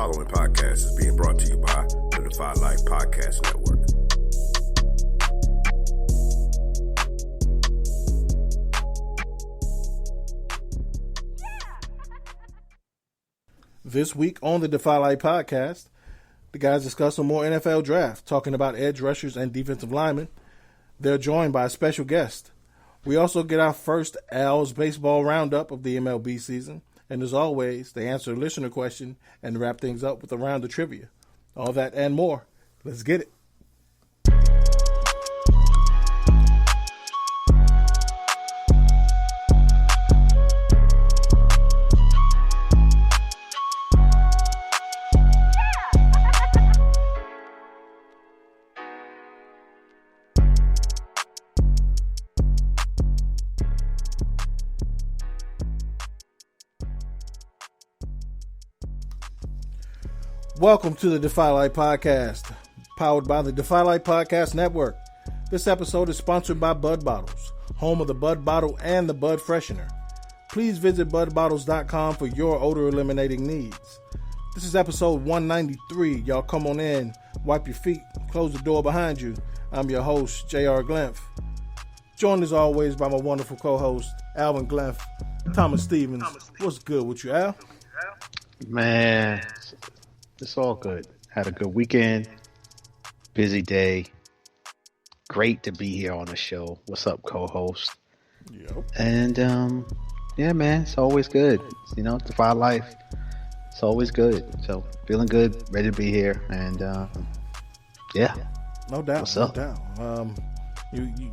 following podcast is being brought to you by the Defy Life Podcast Network. This week on the Defy Life Podcast, the guys discuss some more NFL draft, talking about edge rushers and defensive linemen. They're joined by a special guest. We also get our first Al's Baseball Roundup of the MLB season. And as always, they answer a listener question and wrap things up with a round of trivia. All that and more. Let's get it. Welcome to the Defy Life Podcast, powered by the Defy Life Podcast Network. This episode is sponsored by Bud Bottles, home of the Bud Bottle and the Bud Freshener. Please visit budbottles.com for your odor eliminating needs. This is episode 193. Y'all come on in, wipe your feet, close the door behind you. I'm your host, J.R. Glymph. Joined as always by my wonderful co-host, Alvin Glymph, Thomas Stevens. What's good with you, Al? Man, it's all good. Had a good weekend. Busy day. Great to be here on the show. What's up, co-host? Yep. And, yeah, man, it's always good. You know, Defy Life. It's always good. So, feeling good, ready to be here. And, yeah. No doubt. What's up? No doubt.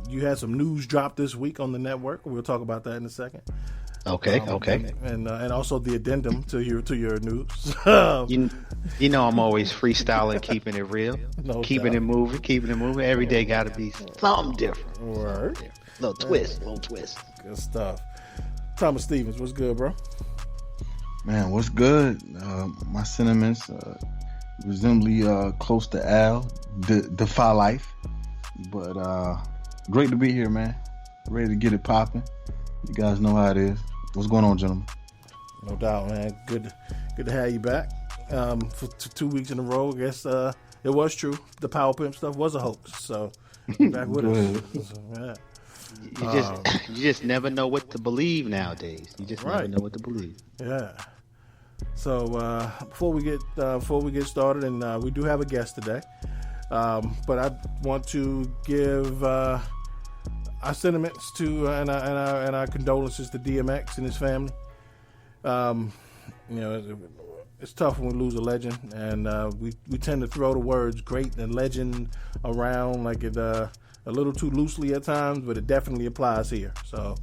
You had some news drop this week on the network. We'll talk about that in a second. Okay. And also the addendum to your news. You know I'm always freestyling, keeping it real, keeping it moving. Every day got to be something different. Word. Little twist. Good stuff. Thomas Stevens, what's good, bro? Man, what's good? My sentiments resemble close to Al, Defy Life. But great to be here, man. Ready to get it popping. You guys know how it is. What's going on, gentlemen? No doubt, man. Good to have you back. For 2 weeks in a row, I guess it was true. The Power Pimp stuff was a hoax. So you're back with us. So, yeah. You just never know what to believe nowadays. You just never know what to believe. Yeah. So before we get started, and we do have a guest today, but I want to give our sentiments to and our condolences to DMX and his family. It's tough when we lose a legend, and we tend to throw the words great and legend around like it a little too loosely at times, but it definitely applies here. So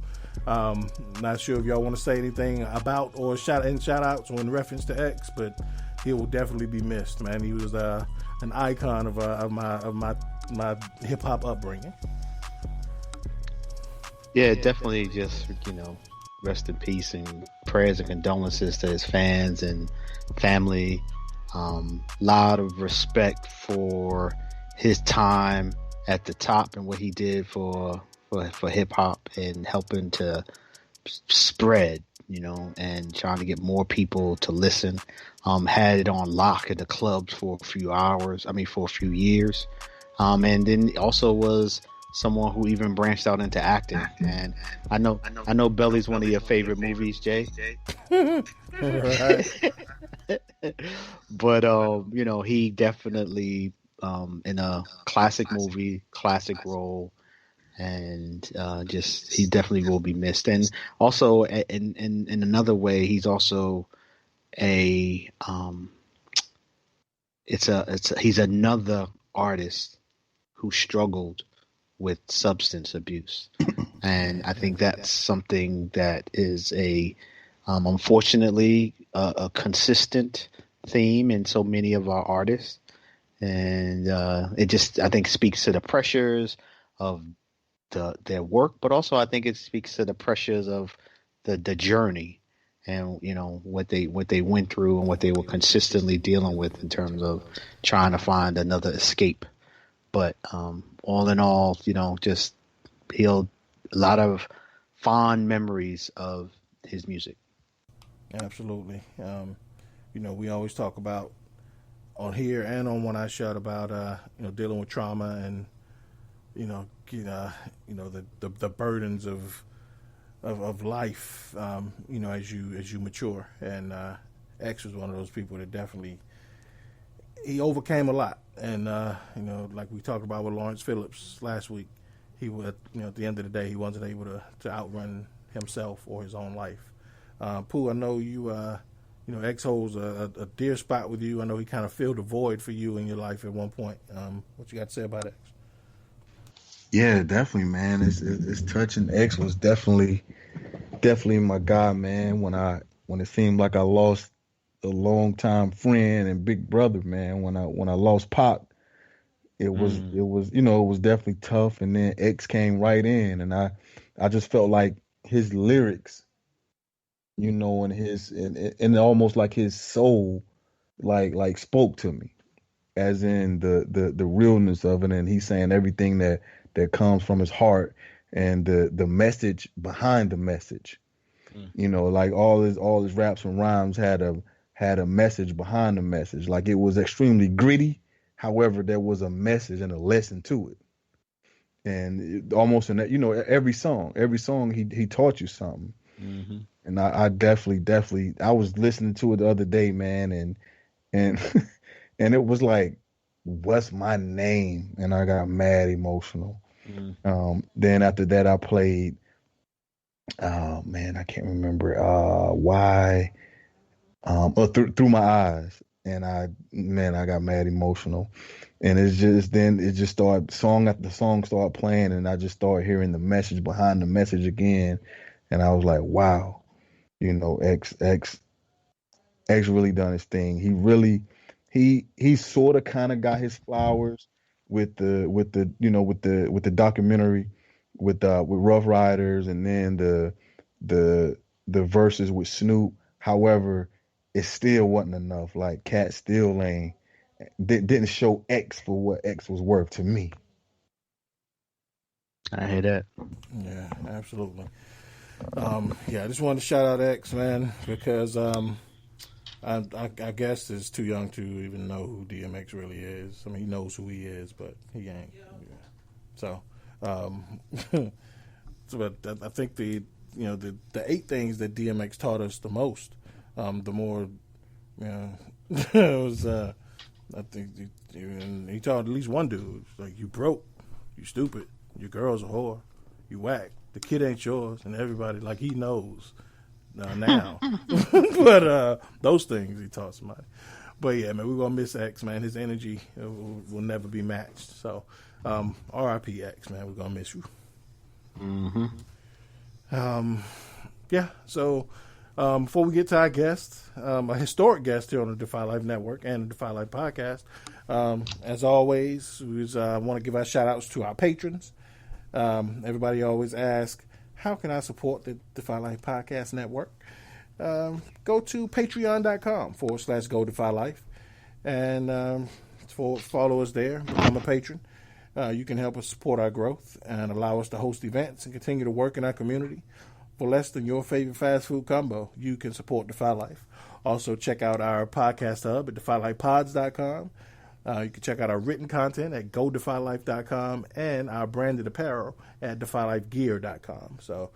not sure if y'all want to say anything about or shout outs or in reference to X, but he will definitely be missed, man. He was an icon of my hip hop upbringing. Yeah, definitely just, rest in peace and prayers and condolences to his fans and family. Lot of respect for his time at the top and what he did for hip hop and helping to spread, and trying to get more people to listen. Had it on lock in the clubs for a few years. And then also was someone who even branched out into acting. And I know Belly's one of your favorite movies, Jay. But he definitely in a classic movie, classic role, and he definitely will be missed. And also in another way, he's also he's another artist who struggled with substance abuse. And I think that's something that is unfortunately a consistent theme in so many of our artists. And it just, I think, speaks to the pressures of their work, but also I think it speaks to the pressures of the journey and, what they went through and what they were consistently dealing with in terms of trying to find another escape. But all in all, just healed a lot of fond memories of his music. Absolutely. We always talk about on here and on One Eye Shut about dealing with trauma and the burdens of life as you mature. And X was one of those people that definitely he overcame a lot. And like we talked about with Lawrence Phillips last week, he was at the end of the day he wasn't able to outrun himself or his own life. Pooh, I know you X holds a dear spot with you. I know he kind of filled a void for you in your life at one point. What you got to say about X? Yeah, definitely, man. It's touching. X was definitely my guy, man. When it seemed like I lost a longtime friend and big brother, man. When I lost Pac, it was definitely tough. And then X came right in, and I just felt like his lyrics, and and almost like his soul, like spoke to me, as in the realness of it, and he's saying everything that comes from his heart, and the message behind the message. Like all his raps and rhymes had a message behind the message. Like it was extremely gritty. However, there was a message and a lesson to it. And almost in that, every song he taught you something. Mm-hmm. And I definitely I was listening to it the other day, man, and and it was like, what's my name? And I got mad emotional. Then after that I played, oh man, I can't remember why. Through my eyes, and I got mad emotional, and it just started, song after song started playing, and I just started hearing the message behind the message again, and I was like, wow, X really done his thing. He really, he sort of kind of got his flowers with the documentary with Rough Riders, and then the verses with Snoop. However, it still wasn't enough. Like Cat still didn't show X for what X was worth to me. I hear that. Yeah, absolutely. I just wanted to shout out X, man, because I guess it's too young to even know who DMX really is. I mean, he knows who he is, but he ain't. Yeah. So, but I think the 8 things that DMX taught us the most, the more, it was. I think he taught at least one dude, like, you broke, you stupid, your girl's a whore, you whack, the kid ain't yours, and everybody, like, he knows now. But those things he taught somebody. But yeah, man, we're gonna miss X, man. His energy will never be matched. So R.I.P. X, man. We're gonna miss you. So before we get to our guest, a historic guest here on the Defy Life Network and the Defy Life Podcast, as always, we want to give our shout outs to our patrons. Everybody always asks, how can I support the Defy Life Podcast Network? Go to patreon.com/Go Defy Life and follow us there, become a patron. You can help us support our growth and allow us to host events and continue to work in our community. For less than your favorite fast food combo, you can support Defy Life. Also, check out our podcast hub at defylifepods.com. You can check out our written content at godefylife.com and our branded apparel at defylifegear.com. So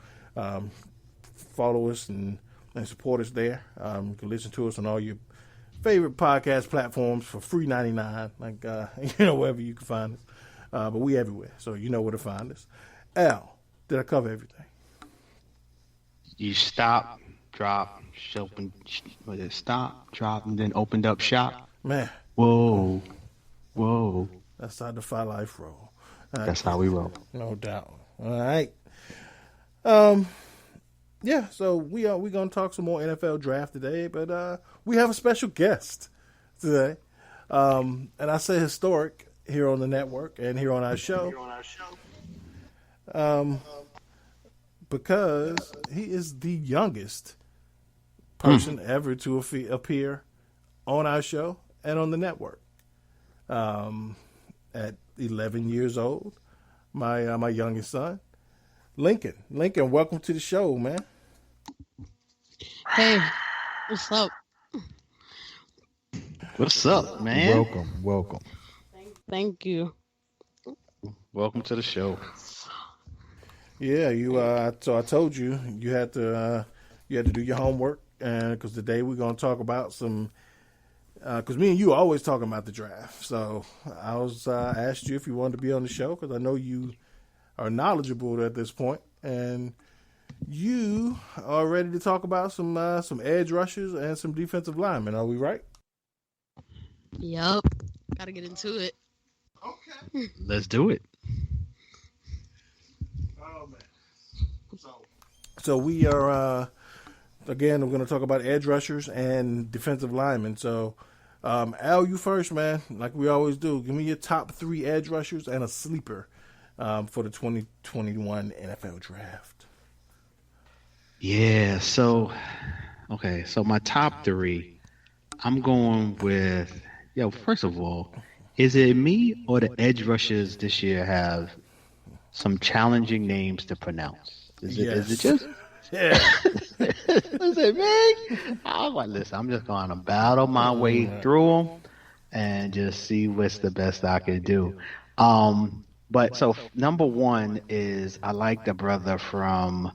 follow us and support us there. You can listen to us on all your favorite podcast platforms for free 99, like wherever you can find us. But we everywhere, so you know where to find us. Al, did I cover everything? You stop, drop, stop, drop, and then opened up shop. Man. Whoa. That's how Defy Life roll. That's how we roll. No doubt. All right. So we're gonna talk some more NFL draft today, but we have a special guest today. And I say historic here on the network and here on our show. Because he is the youngest person ever to appear on our show and on the network. At 11 years old, my youngest son, Lincoln, welcome to the show, man. Hey, what's up? What's up, man? Welcome. Thank you. Welcome to the show. Yeah, you. So I told you had to do your homework, and because today we're gonna talk about some. Because me and you are always talking about the draft, so I was asked you if you wanted to be on the show because I know you are knowledgeable at this point, and you are ready to talk about some edge rushers and some defensive linemen. Are we right? Yup. Gotta get into it. Okay. Let's do it. Oh man. So we are again. We're going to talk about edge rushers and defensive linemen. So, Al, you first, man. Like we always do. Give me your top 3 edge rushers and a sleeper for the 2021 NFL Draft. Yeah. So my top 3. I'm going with. First of all, is it me or the edge rushers this year have some challenging names to pronounce? Is it just? Yeah. Is it me? I'm just going to battle my way through them and just see what's the best I can do. But so number 1 is I like the brother from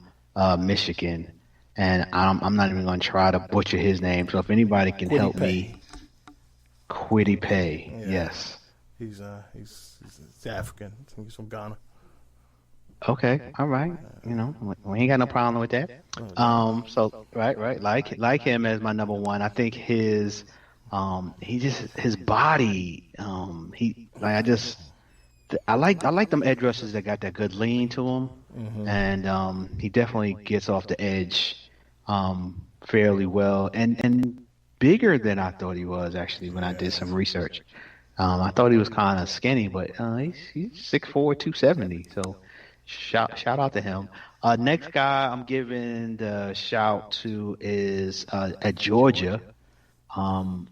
Michigan, and I'm not even going to try to butcher his name. So if anybody can help me. Quiddy Pay, Yeah. yes. He's African. He's from Ghana. Okay, all right. We ain't got no problem with that. So right, like him as my number 1. I think his body. I like them edge rushers that got that good lean to him, and he definitely gets off the edge, fairly well, and bigger than I thought he was actually when I did some research. I thought he was kind of skinny, but he's 6'4", 270. So shout out to him. Next guy I'm giving the shout to is at Georgia, Azeez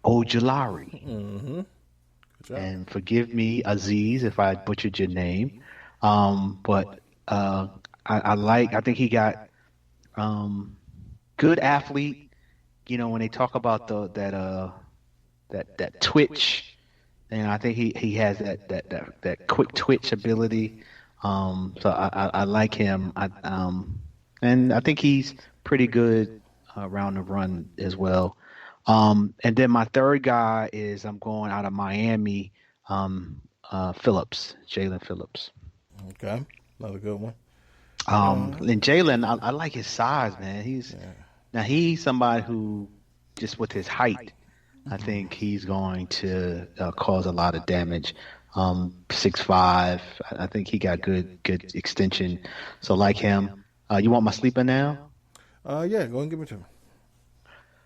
Ojulari. Mm-hmm. And forgive me, Aziz, if I butchered your name. But I think he got good athlete. When they talk about that twitch, and I think he has that quick twitch ability. So I like him. And I think he's pretty good around the run as well. And then my third guy is I'm going out of Miami, Phillips, Jalen Phillips. Okay, another good one. And Jalen, I like his size, man. He's somebody who, just with his height, I think he's going to cause a lot of damage. 6'5", I think he got good extension. So like him. You want my sleeper now? Yeah, go ahead and give it to me.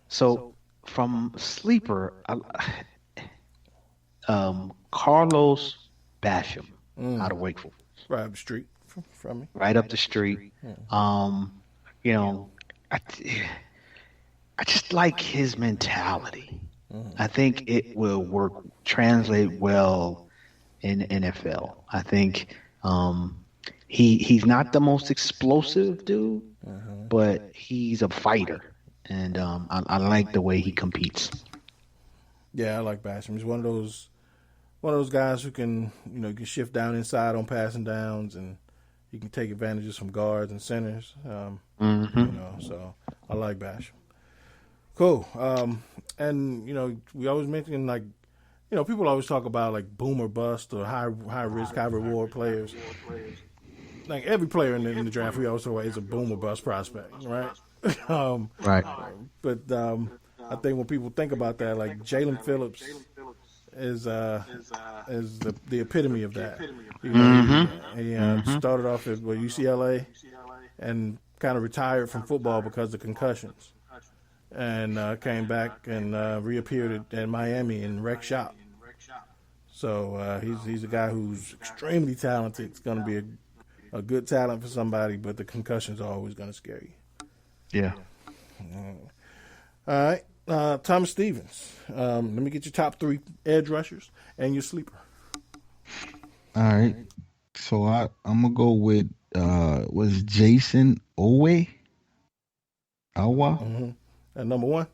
So from sleeper, Carlos Basham out of Wake Forest. Right up the street from me. Right up the street. I just like his mentality. I think it will translate well in the NFL. I think he's not the most explosive dude, but he's a fighter, and I like the way he competes. Yeah, I like Basham. He's one of those guys who can can shift down inside on passing downs, and he can take advantages from guards and centers. So I like Basham. Cool. And we always mention people always talk about like boom or bust or high risk, high reward players. Like every player in the draft, we always talk about is a boom or bust prospect, right? Right. But I think when people think about that, like Jalen Phillips is the epitome of that. He started off at UCLA and kind of retired from football because of concussions, and came back and reappeared at Miami in rec shop. So he's a guy who's extremely talented. It's going to be a good talent for somebody, but the concussions are always going to scare you. Yeah. All right. Thomas Stevens. Let me get your top 3 edge rushers and your sleeper. All right. So I'm gonna go with was Jason Awa? Mm-hmm. At number one?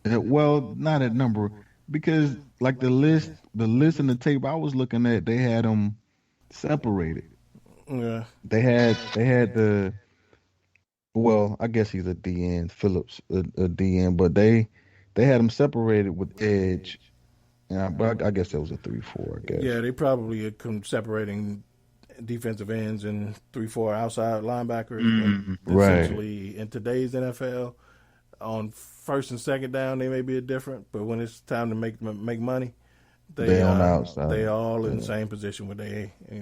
Well, not at number because like the list and the tape I was looking at, they had them separated. Yeah. They had the well, I guess he's a DN, Phillips a DN, but they had him separated with edge. But I guess that was a 3-4. I guess. Yeah, they probably are separating defensive ends and 3-4 outside linebackers. Right. Essentially, in today's NFL, on first and second down, they may be different, but when it's time to make money, they on the outside. They all in the same position where they, as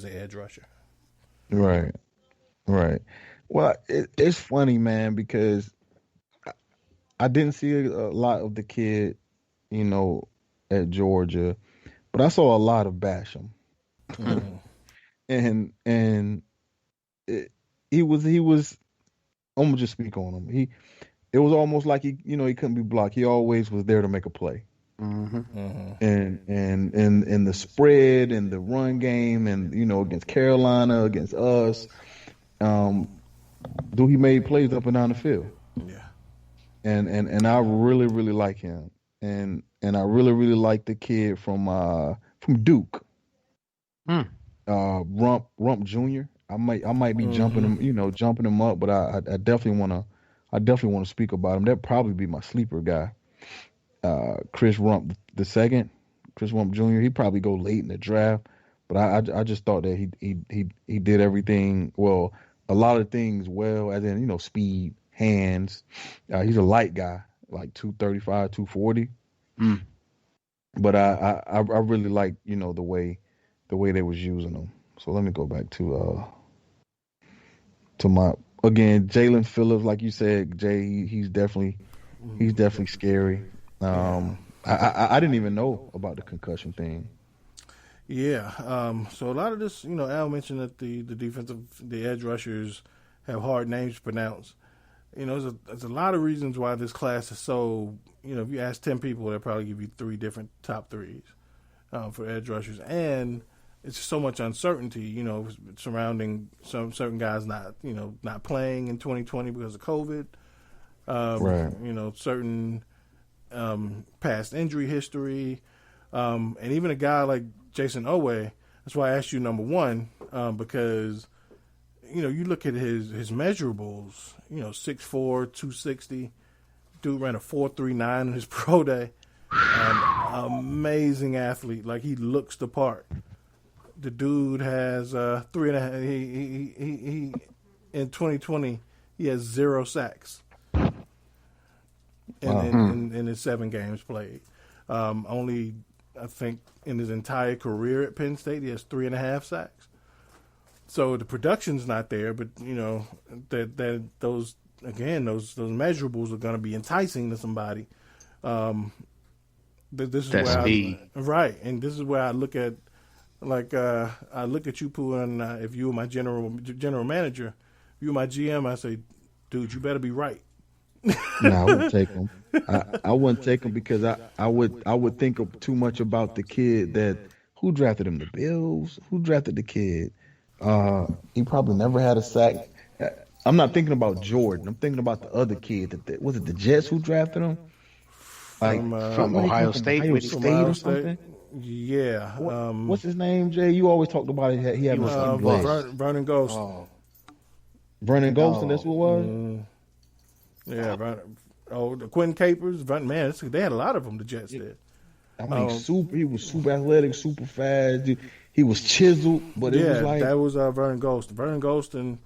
an edge rusher. Right. Well, it's funny, man, because I didn't see a lot of the kid, at Georgia, but I saw a lot of Basham, and he was. I'm gonna just speak on him. It was almost like he couldn't be blocked. He always was there to make a play. And the spread and the run game and against Carolina, against us, he made plays up and down the field. Yeah. And I really, really like him. And I really, really like the kid from Duke. Rump Jr. I might be jumping him up, but I definitely wanna speak about him. That'd probably be my sleeper guy. Chris Rump the second, Chris Rump Jr. He'd probably go late in the draft, but I just thought that he did everything well, a lot of things well, as in speed, hands. He's a light guy, like 235, 240. But I really like the way they was using him. So let me go back to my again Jalen Phillips, like you said, Jay. He's definitely scary. I didn't even know about the concussion thing. Yeah. So a lot of this, Al mentioned that the edge rushers have hard names to pronounce. There's a lot of reasons why this class is so. If you ask 10 people, they'll probably give you 3 different top threes for edge rushers, and it's so much uncertainty, surrounding certain guys not playing in 2020 because of COVID. Right. Certain past injury history, and even a guy like Jason Owe. That's why I asked you number one, because you look at his measurables. 6'4", 260. Dude ran a 4.39 in his pro day. Amazing athlete. Like, he looks the part. The dude has 3.5. He in 2020 he has 0 sacks in his 7 games played. Only, I think, in his entire career at Penn State he has 3.5 sacks. So the production's not there, but that those measurables are going to be enticing to somebody. This is That's where right, and this is where I look at. I look at you, Pooh, and if you were my general manager, if you were my GM, I say, dude, you better be right. No, I wouldn't take him. I wouldn't take him because I would think of too much about the kid who drafted him, the Bills, who drafted the kid. He probably never had a sack. I'm not thinking about Jordan. I'm thinking about the other kid. Was it the Jets who drafted him? From Ohio State, or something. Yeah. What's his name, Jay? You always taled about it. He had Vernon Ghost. Vernon Gholston, that's what it was? Yeah. The Quentin Capers. Man, they had a lot of them, the Jets did. I mean, he was super athletic, super fast. He was chiseled, but it was like... that was Vernon Ghost. Vernon Ghost and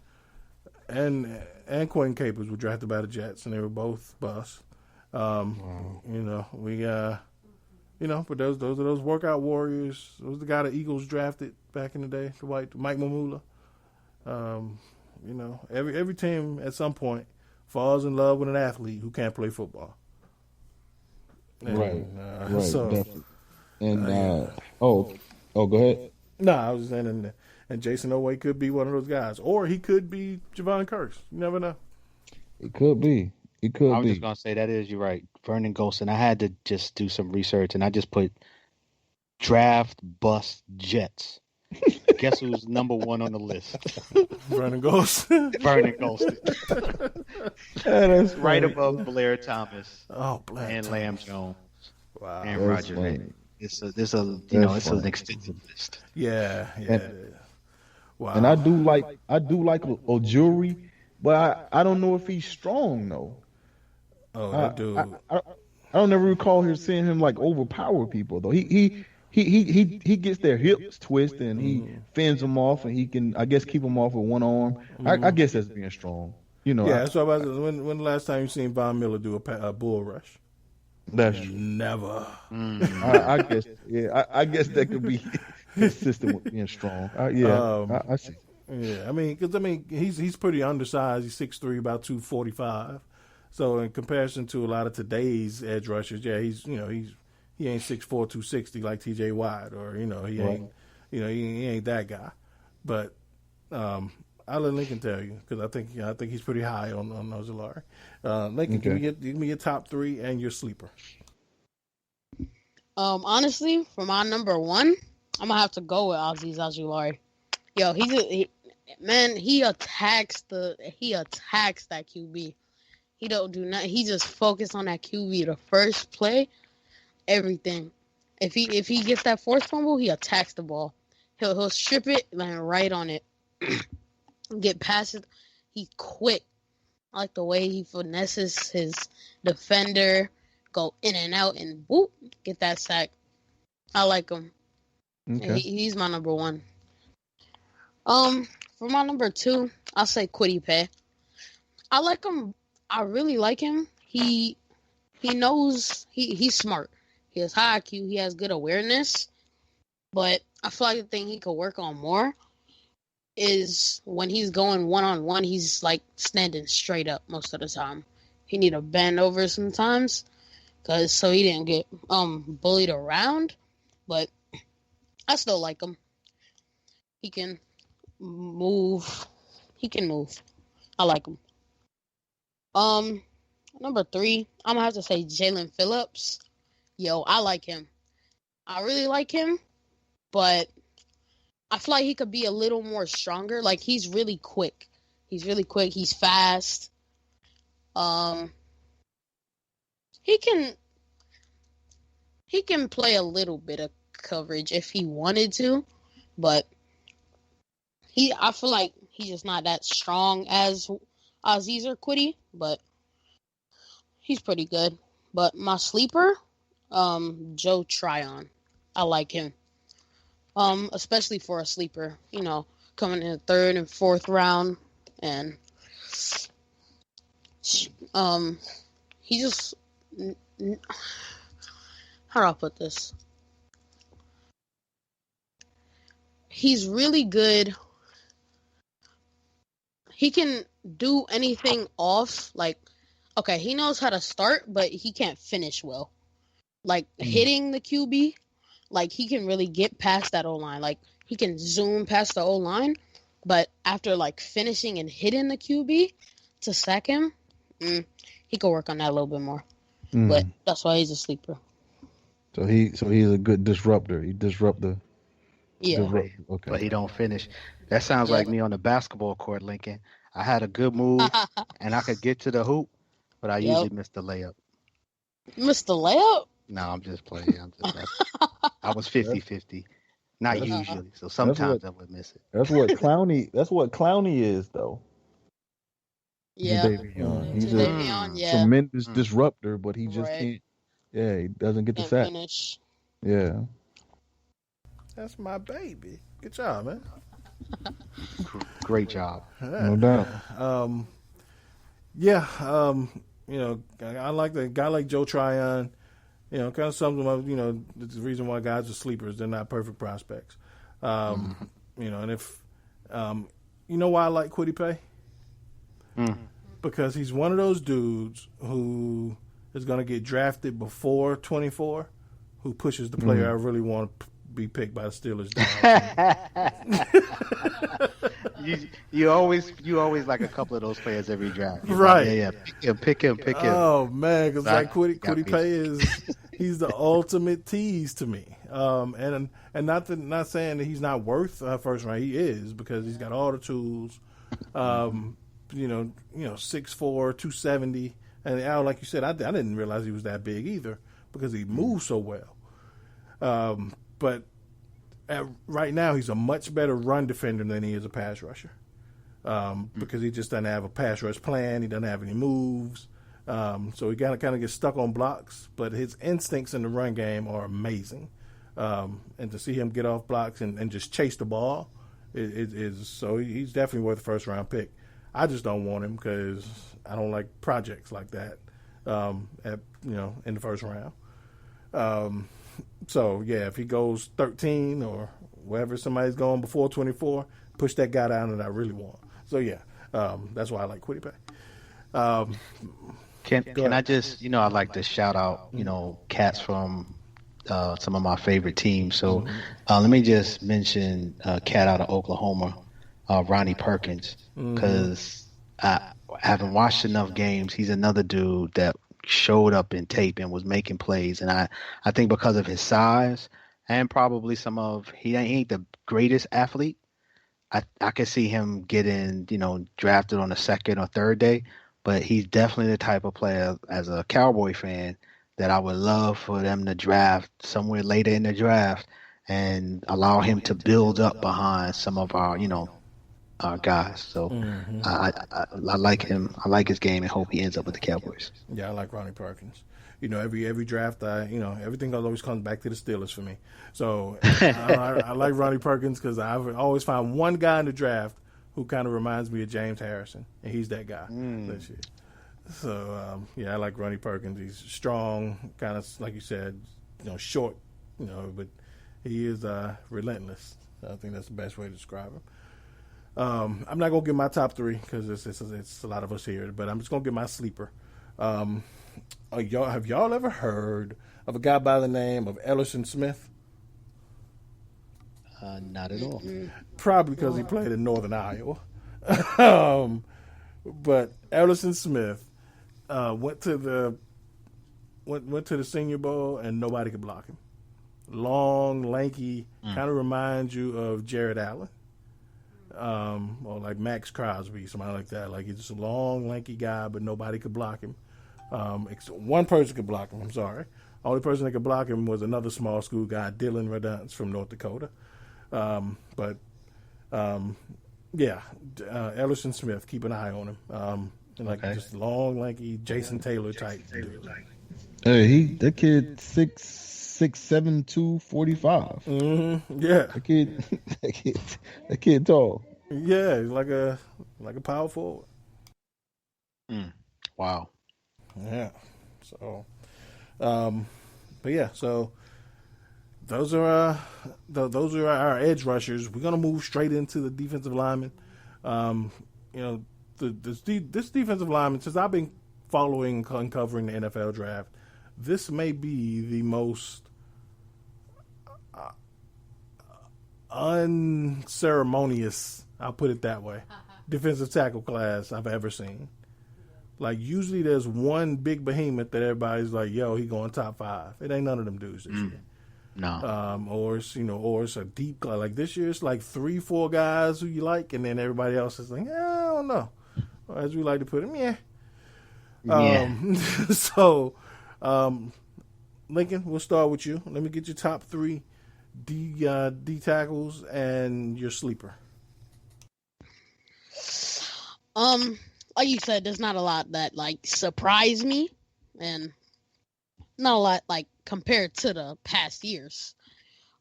Quentin Capers were drafted by the Jets, and they were both busts. Wow. But those are those workout warriors. Those are the guy the Eagles drafted back in the day, the white Mike Mamula. Every team at some point falls in love with an athlete who can't play football. And, right. So, definitely. And go ahead. No, I was saying, and Jason Owe could be one of those guys, or he could be Javon Curse. You never know. It could be. I was just gonna say you're right. Vernon Gholston. I had to just do some research, and I just put draft bust Jets. guess who's number one on the list? Vernon Ghost. Vernon Ghosted. That's Right funny. above Blair Thomas Oh, Blair and Thomas. Lamb Jones Wow. and That's Roger funny. Lennon. It's an funny. extensive list. Yeah. And- It is. Wow. And I do like Ojuri, but I don't know if he's strong though. Oh, I, that dude. I don't ever recall here seeing him like overpower people though. He gets their hips twisted and he fends them off and he can I guess keep them off with one arm. I guess that's being strong. You know. Yeah, that's what I was. When the last time you seen Von Miller do a bull rush? That's true. Never. I guess I guess that could be consistent with being strong. I see. Yeah, he's pretty undersized. He's 6'3", about 245. So in comparison to a lot of today's edge rushers, yeah, he ain't 6'4", 260 like T.J. Watt, or he ain't he ain't that guy. But I'll let Lincoln tell you because I think he's pretty high on Ojulari. Lincoln, give me your top three and your sleeper. Honestly, for my number one, I'm gonna have to go with Aziz Ojulari. Yo, he attacks that QB. He don't do nothing. He just focused on that QB. The first play, everything. If he gets that forced fumble, he attacks the ball. He'll strip it, land right on it. Get past it. He's quick. I like the way he finesses his defender, go in and out, and whoop, get that sack. I like him. Okay. He's my number one. For my number two, I'll say Kwity Paye. I like him. I really like him. He knows he's smart. He has high IQ. He has good awareness. But I feel like the thing he could work on more is when he's going one-on-one, he's like standing straight up most of the time. He need to bend over sometimes so he didn't get bullied around. But I still like him. He can move. I like him. Number three, I'm gonna have to say Jalen Phillips. Yo, I like him. I really like him, but I feel like he could be a little more stronger. Like, he's really quick. He's fast. He can play a little bit of coverage if he wanted to, but I feel like he's just not that strong as Aziz or Kwity, but he's pretty good. But my sleeper, Joe Tryon. I like him. Especially for a sleeper, coming in the third and fourth round, and he just, how do I put this? He's really good. He can do anything off, like, okay, he knows how to start, but he can't finish well. Like, hitting the QB, like, he can really get past that O-line. Like, he can zoom past the O-line, but after, like, finishing and hitting the QB to sack him, he could work on that a little bit more. But that's why he's a sleeper. So he's a good disruptor. He disrupt the. Yeah. Okay. But he don't finish. That sounds like me on the basketball court, Lincoln. I had a good move, and I could get to the hoop, but I usually miss the layup. Missed the layup? No, I'm just playing. I was 50-50. Not usually, so sometimes I would miss it. That's what Clowney is, though. Yeah. Davion. He's Davion, a tremendous disruptor, but he just can't. Yeah, he doesn't get the sack. Finish. Yeah. That's my baby. Good job, man. Great job. No doubt. I like a guy like Joe Tryon. Kind of something about, the reason why guys are sleepers. They're not perfect prospects. And if, why I like Kwity Paye? Because he's one of those dudes who is going to get drafted before 24, who pushes the player I really want to be picked by the Steelers down. You always like a couple of those players every draft. Right. Yeah. Pick him. Oh, man, because like Kwity Paye he's the ultimate tease to me. And not saying that he's not worth first round. He is, because he's got all the tools. 6'4", 270, and Al, like you said, I didn't realize he was that big either, because he moves so well. But right now, he's a much better run defender than he is a pass rusher, because he just doesn't have a pass rush plan. He doesn't have any moves. So he kind of gets stuck on blocks, but his instincts in the run game are amazing. And to see him get off blocks and just chase the ball, he's definitely worth a first round pick. I just don't want him because I don't like projects like that, in the first round. If he goes 13 or wherever somebody's going before 24, push that guy down that I really want. So that's why I like Kwity Paye. Can I just, I like to shout out, cats from some of my favorite teams. So let me just mention a cat out of Oklahoma, Ronnie Perkins, because I haven't watched enough games. He's another dude that showed up in tape and was making plays. And I think because of his size and probably he ain't the greatest athlete, I could see him getting, drafted on the second or third day. But he's definitely the type of player, as a Cowboy fan, that I would love for them to draft somewhere later in the draft and allow him to build up behind some of our, our guys. So I like him. I like his game and hope he ends up with the Cowboys. Yeah, I like Ronnie Perkins. Every draft, everything always comes back to the Steelers for me. So I like Ronnie Perkins because I've always found one guy in the draft who kind of reminds me of James Harrison, and he's that guy. This year. So, I like Ronnie Perkins. He's strong, kind of, like you said, short, but he is relentless. I think that's the best way to describe him. I'm not going to give my top three because it's a lot of us here, but I'm just going to give my sleeper. Have y'all ever heard of a guy by the name of Ellerson Smith? Not at all. Probably because he played in Northern Iowa. But Ellerson Smith went to the Senior Bowl and nobody could block him. Long, lanky, kind of reminds you of Jared Allen, or like Max Crosby, somebody like that. Like, he's just a long, lanky guy, but nobody could block him. One person could block him. I'm sorry. Only person that could block him was another small school guy, Dylan Radunz from North Dakota. Ellerson Smith, keep an eye on him. Just long, lanky Jason Taylor type dude. Hey, that kid 6'7", 245. Yeah, that kid tall. Yeah, he's like a power forward. Wow. Yeah. So, so those are our edge rushers. We're gonna move straight into the defensive linemen. This defensive lineman, since I've been following and covering the NFL draft, this may be the most unceremonious, I'll put it that way, defensive tackle class I've ever seen. Like, usually there's one big behemoth that everybody's like, yo, he going top 5. It ain't none of them dudes this year. No. Or it's a deep, like this year it's like 3-4 guys who you like, and then everybody else is like, I don't know. Or as we like to put them, So, Lincoln, we'll start with you. Let me get your top 3 D tackles and your sleeper. Like you said, there's not a lot that surprised me, and not a lot compared to the past years.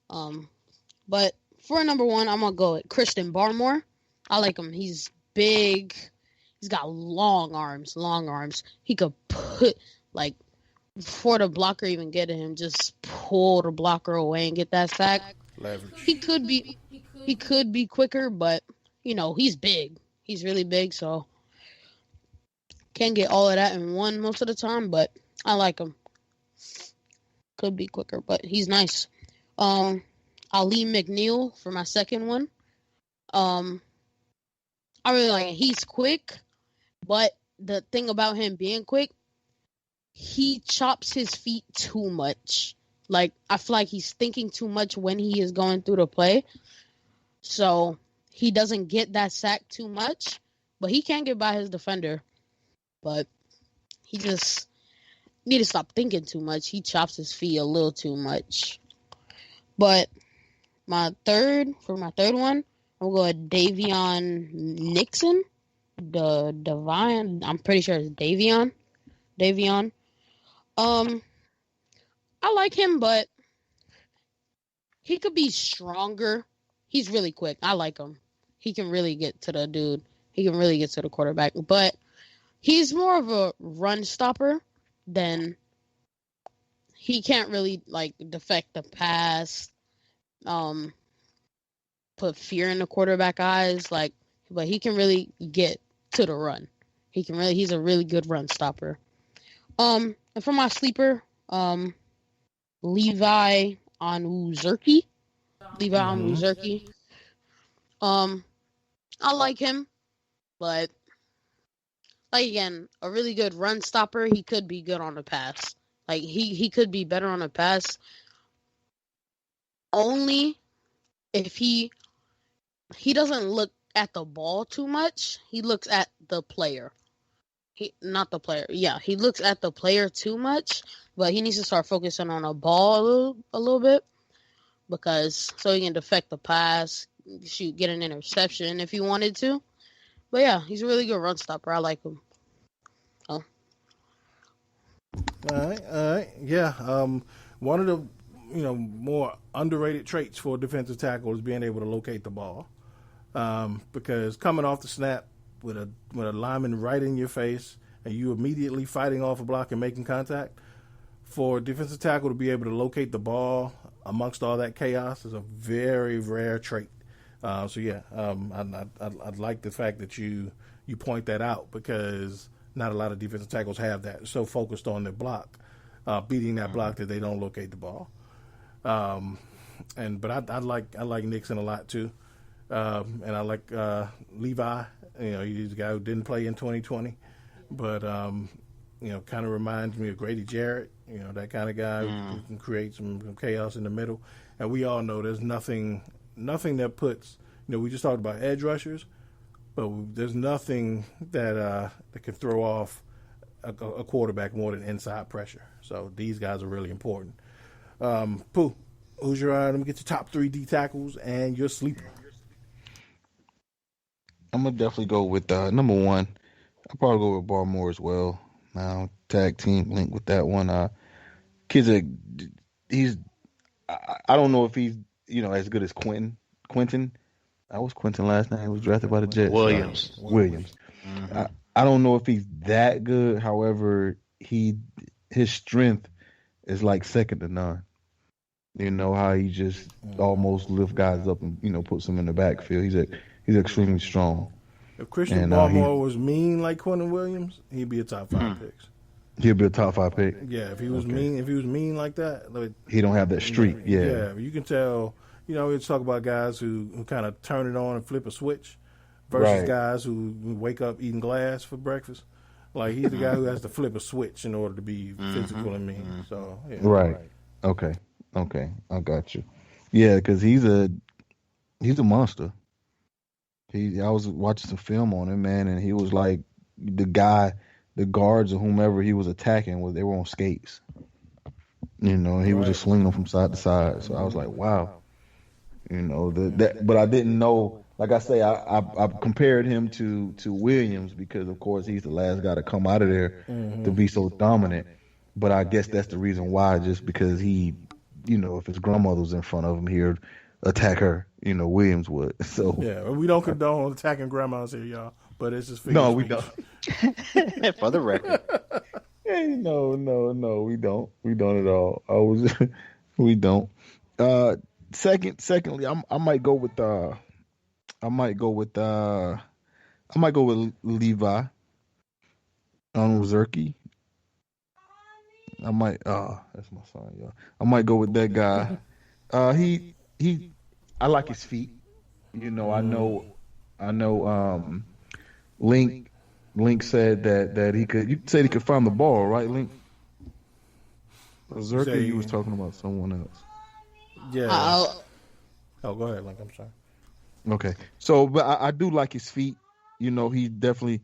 But for number 1, I'm gonna go with Christian Barmore. I like him. He's big. He's got long arms. He could put before the blocker even get to him, just pull the blocker away and get that sack. Leverage. He could be quicker, but he's big. He's really big, so can't get all of that in one most of the time, but I like him. Could be quicker, but he's nice. Ali McNeil for my second one. I really like him. He's quick, but the thing about him being quick, he chops his feet too much. Like, I feel like he's thinking too much when he is going through the play. So he doesn't get that sack too much, but he can get by his defender. But he just need to stop thinking too much. He chops his feet a little too much. But my third one, I'm going Davion Nixon. I'm pretty sure it's Davion. I like him, but he could be stronger. He's really quick. I like him. He can really get to the dude. He can really get to the quarterback. But he's more of a run stopper than he can't really like defect the pass, put fear in the quarterback eyes, but he can really get to the run. He's a really good run stopper. And for my sleeper, Levi Onwuzurike. I like him, but like again, a really good run stopper. He could be good on the pass. Like he could be better on the pass. Only if he doesn't look at the ball too much. He looks at the player. He looks at the player too much, but he needs to start focusing on the ball a little bit, because so he can defect the pass, get an interception if he wanted to. But yeah, he's a really good run stopper. I like him. Oh. All right. Yeah. One of the more underrated traits for a defensive tackle is being able to locate the ball. Because coming off the snap with a lineman right in your face and you immediately fighting off a block and making contact, for a defensive tackle to be able to locate the ball amongst all that chaos is a very rare trait. I'd like the fact that you point that out, because not a lot of defensive tackles have that. So focused on their block, beating that block, that they don't locate the ball. But I like Nixon a lot too. And I like Levi. He's a guy who didn't play in 2020, but kind of reminds me of Grady Jarrett. That kind of guy who can create some chaos in the middle. And we all know there's nothing that puts. We just talked about edge rushers, but there's nothing that can throw off a quarterback more than inside pressure. So these guys are really important. Pooh, who's your? Let me get your top 3 D tackles and your sleeper. I'm gonna definitely go with number 1. I'll probably go with Barmore as well. Now tag team link with that one. I don't know if he's as good as Quentin. That was Quentin last night. He was drafted by the Jets. Williams. Mm-hmm. I don't know if he's that good. However, his strength is like second to none. How he just almost lift guys up and puts them in the backfield. He's extremely strong. If Christian Barmore was mean like Quentin Williams, he'd be a top 5 pick. He'd be a top 5 pick. Yeah, if he was mean like that, he don't have that streak. Yeah, you can tell. We talk about guys who kind of turn it on and flip a switch, versus guys who wake up eating glass for breakfast. Like, he's the guy who has to flip a switch in order to be physical and mean. So yeah. Right. Okay, I got you. Yeah, because he's a monster. I was watching some film on him, man, and he was like the guards or whomever he was attacking they were on skates. He was just swinging them from side to side. So I was like, wow. But I didn't know. Like I say, I compared him to Williams because, of course, he's the last guy to come out of there to be so dominant. But I guess that's the reason why, just because he, if his grandmother was in front of him, he'd attack her. Williams would. So yeah, we don't condone attacking grandmas here, y'all. But it's just no, we don't. For the record. Hey, no, we don't. We don't at all. We don't. Secondly, I might go with Levi Onwuzurike. That's my son, y'all. I might go with that guy. I like his feet. I know. Link said that he could. You said he could find the ball, right, Link? Berserker, you was talking about someone else. Yeah. Uh, Oh, go ahead, Link. I'm sorry. Okay. So, but I do like his feet. You know, he definitely.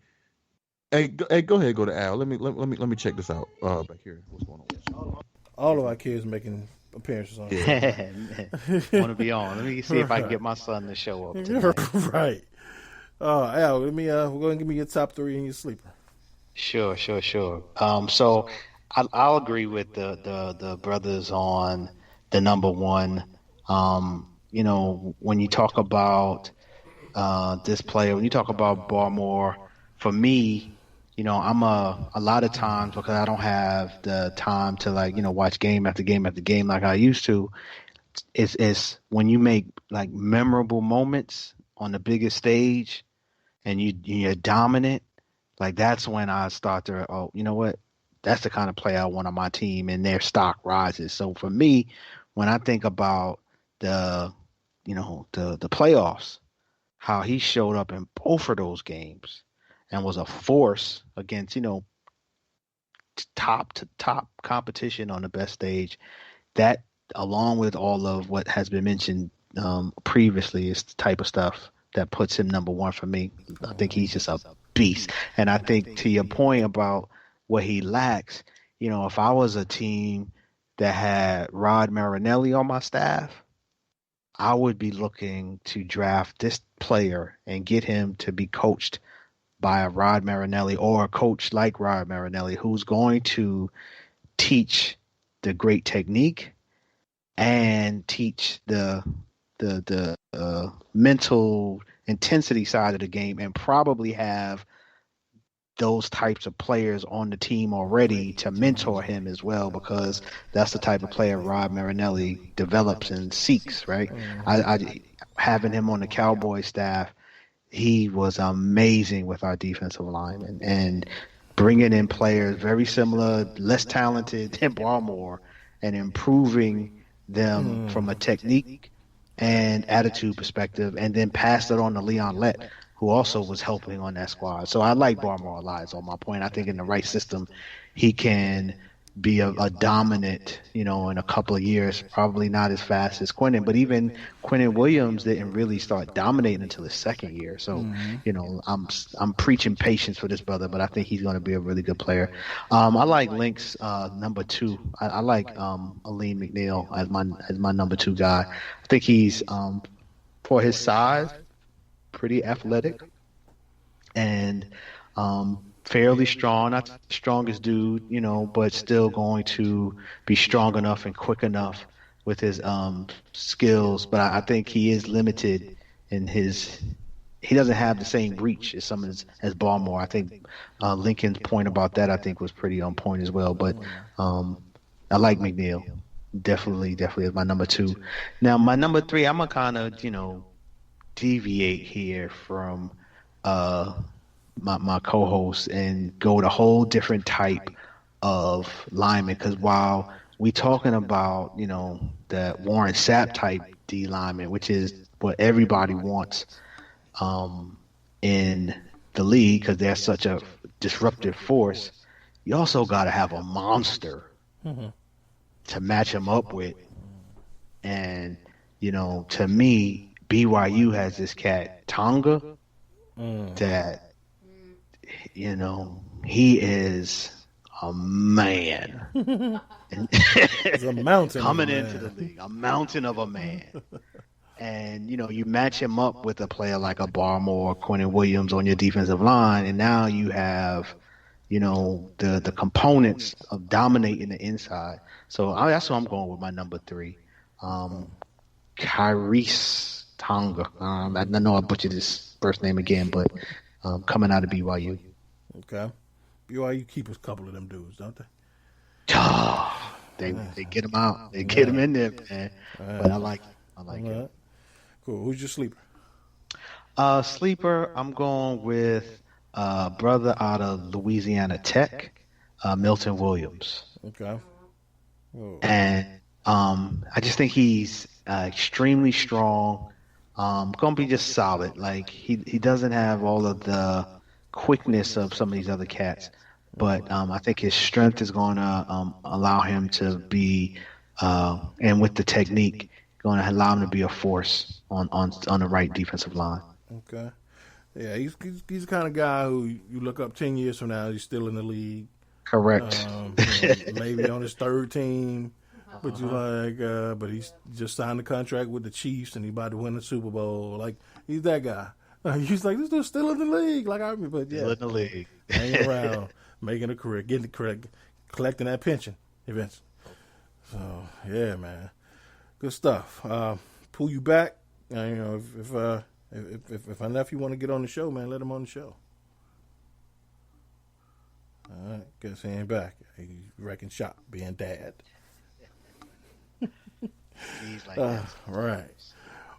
Hey, go ahead, go to Al. Let me check this out. Back here, what's going on? All of our kids making appearances on the Yeah. Want to be on? Let me see if I can get my son to show up tonight. Right. Al, let me. We're going to give me your top 3 and your sleeper. Sure. So I'll agree with the brothers on the number one. You know, when you talk about this player, when you talk about Barmore, for me, you know, I'm a lot of times, because I don't have the time to, like, you know, watch game after game after game like I used to. It's when you make like memorable moments on the biggest stage and you're dominant. Like, that's when I start to, oh, you know what? That's the kind of player I want on my team, and their stock rises. So for me, when I think about the playoffs, how he showed up in both of those games and was a force against, you know, top to top competition on the best stage, that, along with all of what has been mentioned previously, is the type of stuff that puts him number one for me. I think he's just a beast. And I think, to your point about what he lacks, you know, if I was a team that had Rod Marinelli on my staff, I would be looking to draft this player and get him to be coached by a Rod Marinelli, or a coach like Rod Marinelli, who's going to teach the great technique and teach the mental intensity side of the game, and probably have those types of players on the team already to mentor him as well, because that's the type of player Rod Marinelli develops and seeks, right? I having him on the Cowboys staff, he was amazing with our defensive line, and bringing in players very similar, less talented than Barmore, and improving them from a technique and attitude perspective, and then passed it on to Leon Lett, who also was helping on that squad. So I like Barmore a lot, is on my point. I think in the right system, he can be a dominant, you know, in a couple of years. Probably not as fast as Quinnen, but even Quinnen Williams didn't really start dominating until his second year. So, you know, I'm preaching patience for this brother, but I think he's going to be a really good player. I like Link's number 2. I like Aleem McNeil as my number 2 guy. I think he's for his size, pretty athletic, and fairly strong, not the strongest dude, you know, but still going to be strong enough and quick enough with his skills. But I think he is limited in he doesn't have the same reach as as Baltimore. I think Lincoln's point about that, I think, was pretty on point as well. But I like McNeil. Definitely is my number 2. Now, my number 3, I'm going to kind of, you know, deviate here from my co-host and go to a whole different type of lineman, because while we talking about, you know, the Warren Sapp type D lineman, which is what everybody wants in the league because they're such a disruptive force, you also got to have a monster to match him up with. And, you know, to me, BYU has this cat Tonga that, you know, he is a man. It's a mountain coming into the league, a mountain of a man. And, you know, you match him up with a player like a Barmore or Quinnen Williams on your defensive line, and now you have, you know, the components of dominating the inside. So that's what I'm going with my number 3. Kyrese Tonga. I know I butchered his first name again, but coming out of BYU. Okay. BYU keep a couple of them dudes, don't they? They get him out. They get him in there, man. But I like it. Cool. Who's your sleeper? Sleeper, I'm going with brother out of Louisiana Tech, Milton Williams. Okay. Whoa. And I just think he's extremely strong. Going to be just solid. Like, he doesn't have all of the quickness of some of these other cats, but I think his strength is going to allow him to be, and with the technique, going to allow him to be a force on the right defensive line. Okay. Yeah, he's the kind of guy who you look up 10 years from now, he's still in the league. Correct. Maybe on his third team, but but he's just signed a contract with the Chiefs and he's about to win the Super Bowl. Like, he's that guy. He's like, this dude's still in the league. Like, I mean, but yeah, Still in the league, hanging around, making a career, getting the correct, collecting that pension eventually. So yeah, man, good stuff. Pull you back. If my nephew want to get on the show, man, let him on the show. All right, guess he ain't back. He's wrecking shop, being dad. He's like that. Right.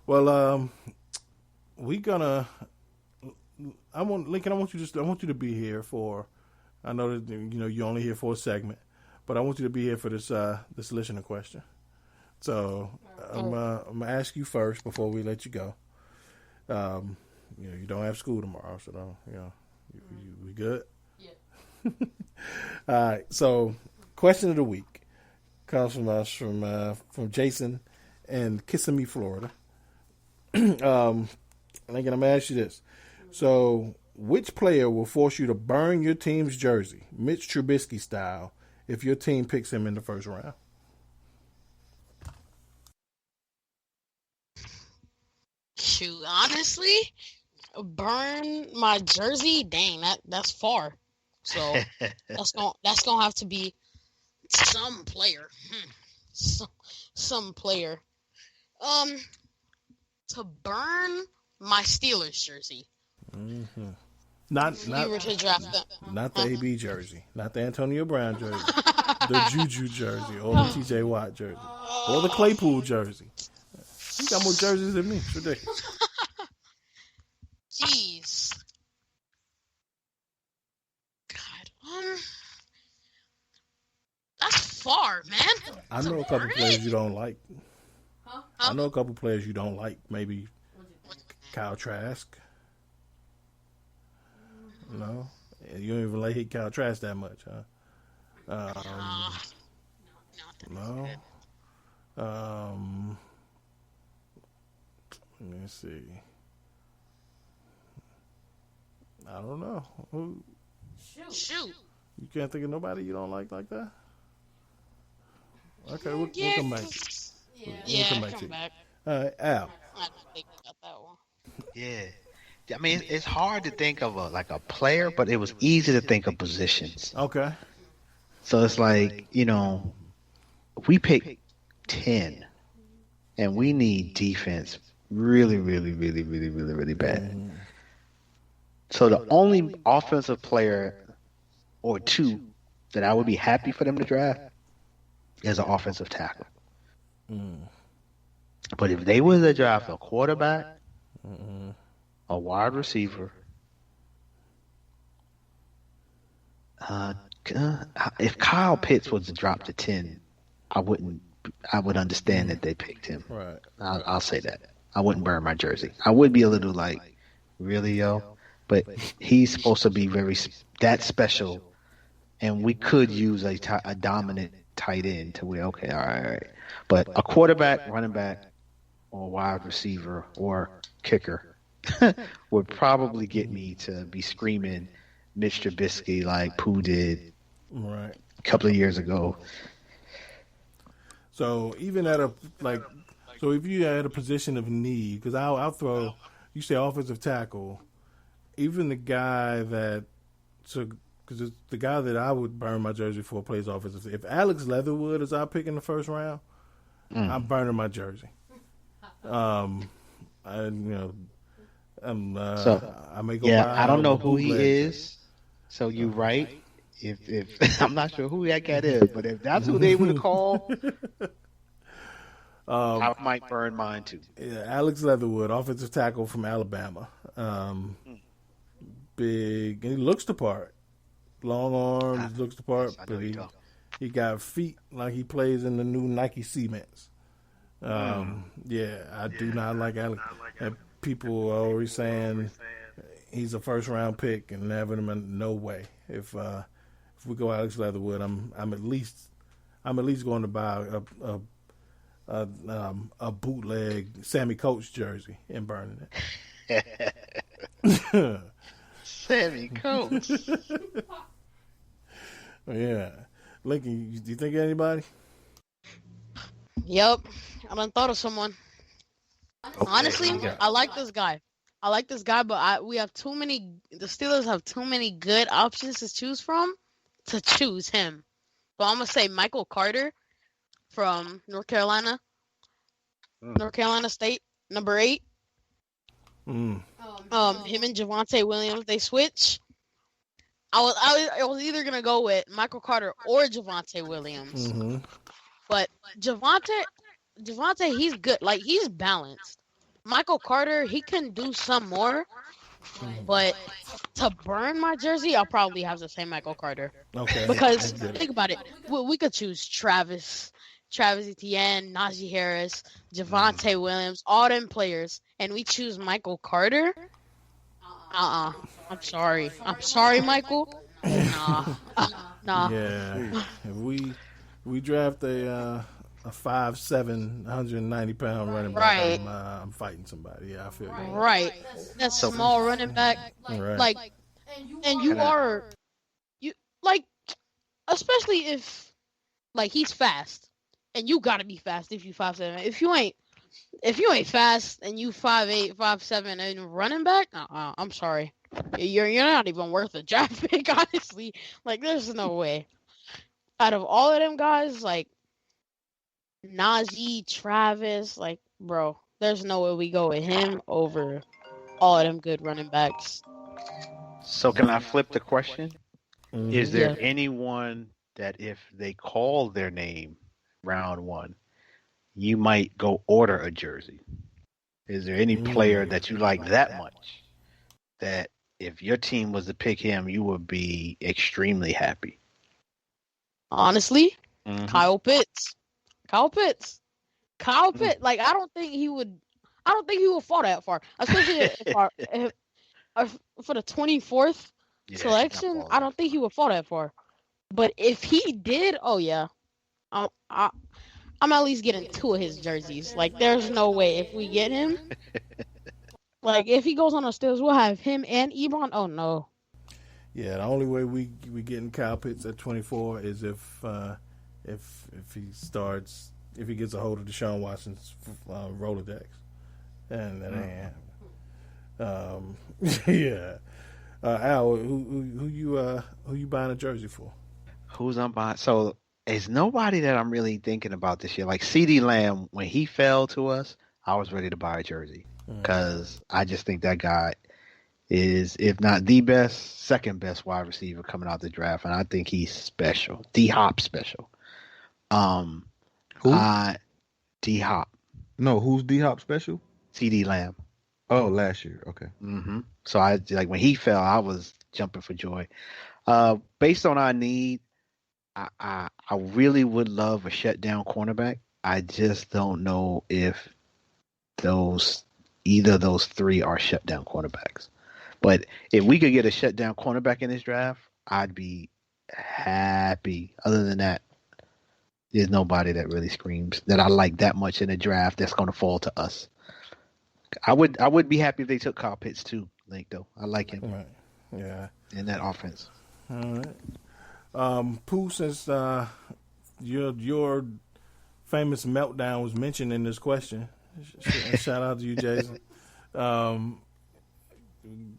Well, Lincoln. I want you to be here for. I know that you're only here for a segment, but I want you to be here for this listener question. So I'm gonna ask you first before we let you go. You don't have school tomorrow, so we good. Yeah. All right. So, question of the week comes from us from Jason in Kissimmee, Florida. Lincoln, I'm gonna ask you this. So, which player will force you to burn your team's jersey, Mitch Trubisky style, if your team picks him in the first round? Shoot, honestly, burn my jersey. Dang, that's far. So that's gonna have to be some player. Some player. To burn my Steelers jersey. Mm-hmm. Not you were to draft them. Not the AB jersey, not the Antonio Brown jersey, the Juju jersey, or the TJ Watt jersey, or the Claypool jersey. You got more jerseys than me. It's ridiculous. Jeez. God. That's far, man. I know a couple players you don't like. Huh? I know a couple players you don't like. Maybe Kyle Trask. No? You don't even like Kyle Trask that much, huh? No. Let me see. I don't know. Shoot. You can't think of nobody you don't like that? Okay, we'll come back. We'll come back to you. All right, Al. I didn't think about that one. Yeah. I mean, it's hard to think of a player, but it was easy to think of positions. Okay. So it's like, we picked 10, and we need defense really, really, really, really, really, really bad. Mm-hmm. So the only offensive player or two that I would be happy for them to draft is an offensive tackle. Mm. But if they were to draft a quarterback, a wide receiver, if Kyle Pitts was to drop to 10, I would understand that they picked him. Right. I'll say that. I wouldn't burn my jersey. I would be a little like, really, yo? But he's supposed to be that special, and we could use a dominant tight end to where, okay, all right. But a quarterback, running back, or wide receiver, or kicker would probably get me to be screaming Mitch Trubisky like Pooh did a couple of years ago. So even if you had a position of need, because I'll throw, you say offensive tackle, even the guy because the guy that I would burn my jersey for plays offensive. If Alex Leatherwood is our pick in the first round, I'm burning my jersey. I may go. Yeah, I don't know who he is. So you're right. If I'm not sure who that cat is, but if that's who they would call, I might burn mine too. Yeah, Alex Leatherwood, offensive tackle from Alabama. Big, and he looks the part. Long arms, looks the part, but he got feet like he plays in the new Nike Cements. Yeah, I do not like Alex. And people are always saying he's a first round pick and having him in no way. If if we go Alex Leatherwood, I'm at least going to buy a bootleg Sammy Coates jersey and burning it. Sammy Coates. Yeah, Lincoln, do you think of anybody? Yep, I done thought of someone. Okay, Honestly, yeah. I like this guy. But we have too many. The Steelers have too many good options to choose from to choose him. So I'm gonna say Michael Carter from North Carolina State, number 8. Mm. Him and Javonte Williams, they switch. I was either gonna go with Michael Carter or Javonte Williams, Mm-hmm. but Javonte, he's good. Like, he's balanced. Michael Carter, he can do some more, but to burn my jersey, I'll probably have to say Michael Carter. Okay. Because think about it, we could choose Travis Etienne, Najee Harris, Javonte Williams, all them players, and we choose Michael Carter. I'm sorry, Michael. Nah. Yeah. If we draft a 5'7", 190-pound running back, Right. I'm fighting somebody. Yeah, I feel you. Right. That small running back, Right. like, and you like, especially if, like, he's fast, and you gotta be fast if you 5'7". If you ain't fast and you 5'8", 5'7", and running back, I'm sorry, you're not even worth a draft pick, honestly. Like, there's no way. Out of all of them guys, like Najee, Travis, like, bro, there's no way we go with him over all of them good running backs. So can I flip the question? Mhm. Is there Yeah. anyone that if they call their name round 1, you might go order a jersey? Is there any player that you like that much that if your team was to pick him, you would be extremely happy? Honestly, Mhm. Kyle Pitts. Like, I don't think he would fall that far, especially if for the 24th Yeah, selection. he's not I don't think he would fall that far. But if he did, oh yeah, I'm at least getting 2 of his jerseys. Like, there's no way if we get him. Like, if he goes on the Steelers, we'll have him and Ebron. Oh no. Yeah, the only way we getting Kyle Pitts at 24 is if he gets a hold of Deshaun Watson's Rolodex, and that ain't happening. Yeah. Al, who you buying a jersey for? Who's I'm buying? So it's nobody that I'm really thinking about this year. Like CeeDee Lamb, when he fell to us, I was ready to buy a jersey because I just think that guy is, if not the best, second best wide receiver coming out the draft, and I think he's special. D-Hop special. Who? D-Hop. No, who's D-Hop special? CeeDee Lamb. Oh, last year. Okay. Mm-hmm. So I like when he fell, I was jumping for joy. Based on our need, I really would love a shutdown cornerback. I just don't know if either of those 3 are shutdown cornerbacks. But if we could get a shutdown cornerback in this draft, I'd be happy. Other than that, there's nobody that really screams that I like that much in the draft that's going to fall to us. I would be happy if they took Kyle Pitts too, Link, though. I like him. Right. Yeah. In that offense. All right. Pooh, since your famous meltdown was mentioned in this question, shout out to you, Jason.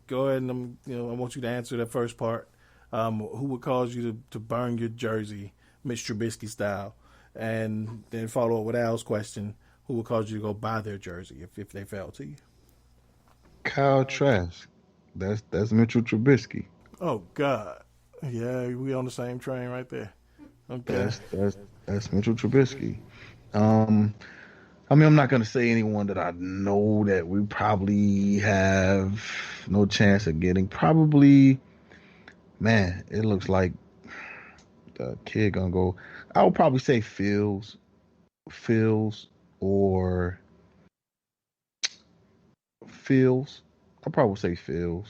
Go ahead and I want you to answer that first part. Who would cause you to burn your jersey, Mitch Trubisky style, and then follow up with Al's question: who would cause you to go buy their jersey if they fell to you? Kyle Trask. That's Mitchell Trubisky. Oh God, yeah, we on the same train right there. Okay, That's Mitchell Trubisky. I mean, I'm not gonna say anyone that I know that we probably have no chance of getting. Probably, man, it looks like the kid gonna go. I would probably say Fields, or Fields. I'll probably say Fields.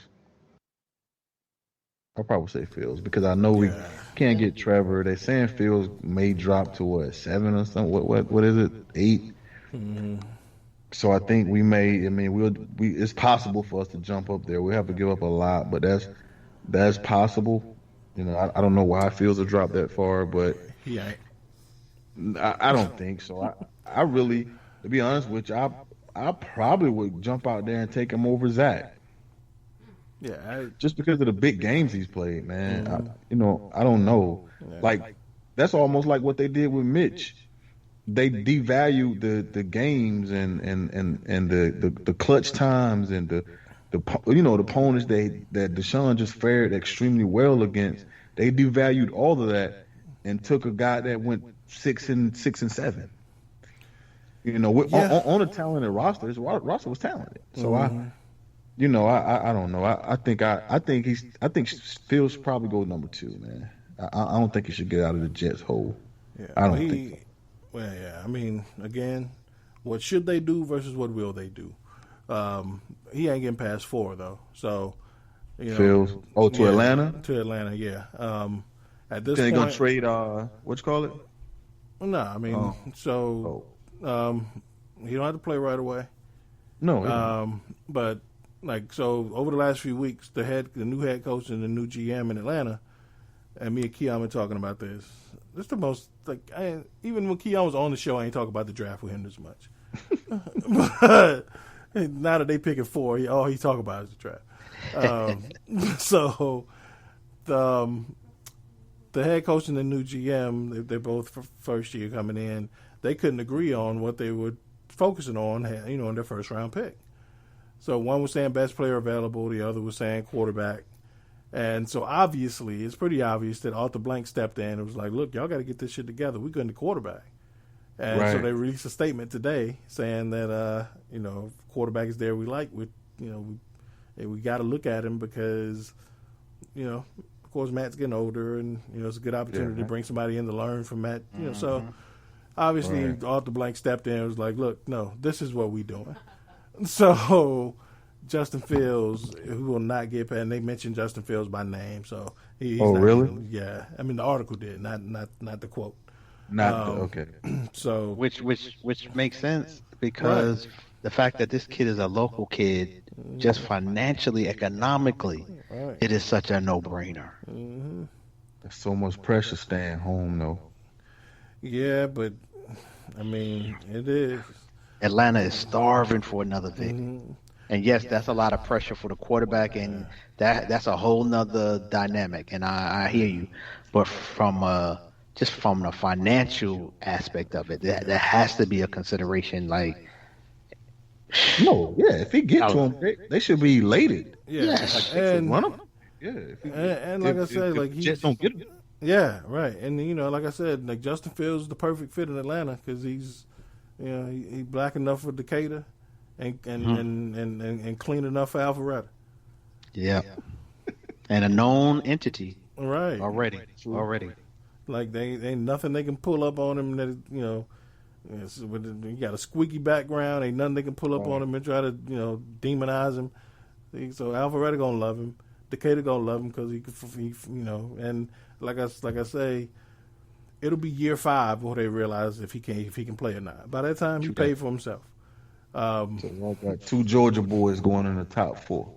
I'll probably say Fields because I know we can't get Trevor. They saying Fields may drop to what, 7 or something. What is it? 8. So I think we may. I mean, it's possible for us to jump up there. We have to give up a lot, but that's possible. You know, I don't know why Fields will drop that far, but Yeah. I don't think so. I really, to be honest with you, I probably would jump out there and take him over Zach. Yeah. Just because of the big games he's played, man. I don't know. Like, that's almost like what they did with Mitch. They devalued the games and the clutch times and the opponents that Deshaun just fared extremely well against. They devalued all of that and took a guy that went 6 and 7. You know, on a talented roster, his roster was talented. So I don't know. I think Fields should probably go number 2, man. I don't think he should get out of the Jets hole. Yeah, I don't think so. Well, yeah. I mean, again, what should they do versus what will they do? He ain't getting past 4 though. So, you know, Fields. Oh, to Atlanta. To Atlanta, yeah. At this Then they point, gonna trade. What you call it? No, I mean, he don't have to play right away. No. But like, so over the last few weeks, the new head coach and the new GM in Atlanta, and me and Keon been talking about this. It's the most, like, even when Keon was on the show, I ain't talk about the draft with him this much. But now that they picking 4, all he talk about is the draft. So the head coach and the new GM, they're both first year coming in. They couldn't agree on what they were focusing on, in their first round pick. So one was saying best player available, the other was saying quarterback. And so obviously, it's pretty obvious that Arthur Blank stepped in and was like, look, y'all got to get this shit together. We're going to quarterback. And so they released a statement today saying that, quarterback is there we like. We got to look at him because, of course, Matt's getting older and, it's a good opportunity to bring somebody in to learn from Matt. So obviously Arthur Blank stepped in and was like, look, no, this is what we doing. So Justin Fields, who will not get paid, and they mentioned Justin Fields by name, so he's not really? Yeah, I mean the article did, not the quote. Okay. So which makes sense because the fact that this kid is a local kid, just financially, economically, it is such a no-brainer. Mm-hmm. There's so much pressure staying home, though. Yeah, but I mean it is. Atlanta is starving for another Vic. And yes, that's a lot of pressure for the quarterback, and that's a whole nother dynamic. And I hear you, but from the financial aspect of it, that has to be a consideration. Like, if he get to him, they should be elated. Yes, and run him. And like I said, like he just don't get him. Yeah, right. And like I said, like Justin Fields is the perfect fit in Atlanta because he's, he's black enough for Decatur. And clean enough for Alpharetta. Yeah, and a known entity, right? Already. Like they ain't nothing they can pull up on him that he got a squeaky background. Ain't nothing they can pull up on him and try to demonize him. So Alpharetta gonna love him. Decatur gonna love him because he and like I say, it'll be year 5 before they realize if he can play or not. By that time, he paid for himself. So I got 2 Georgia boys going in the top 4.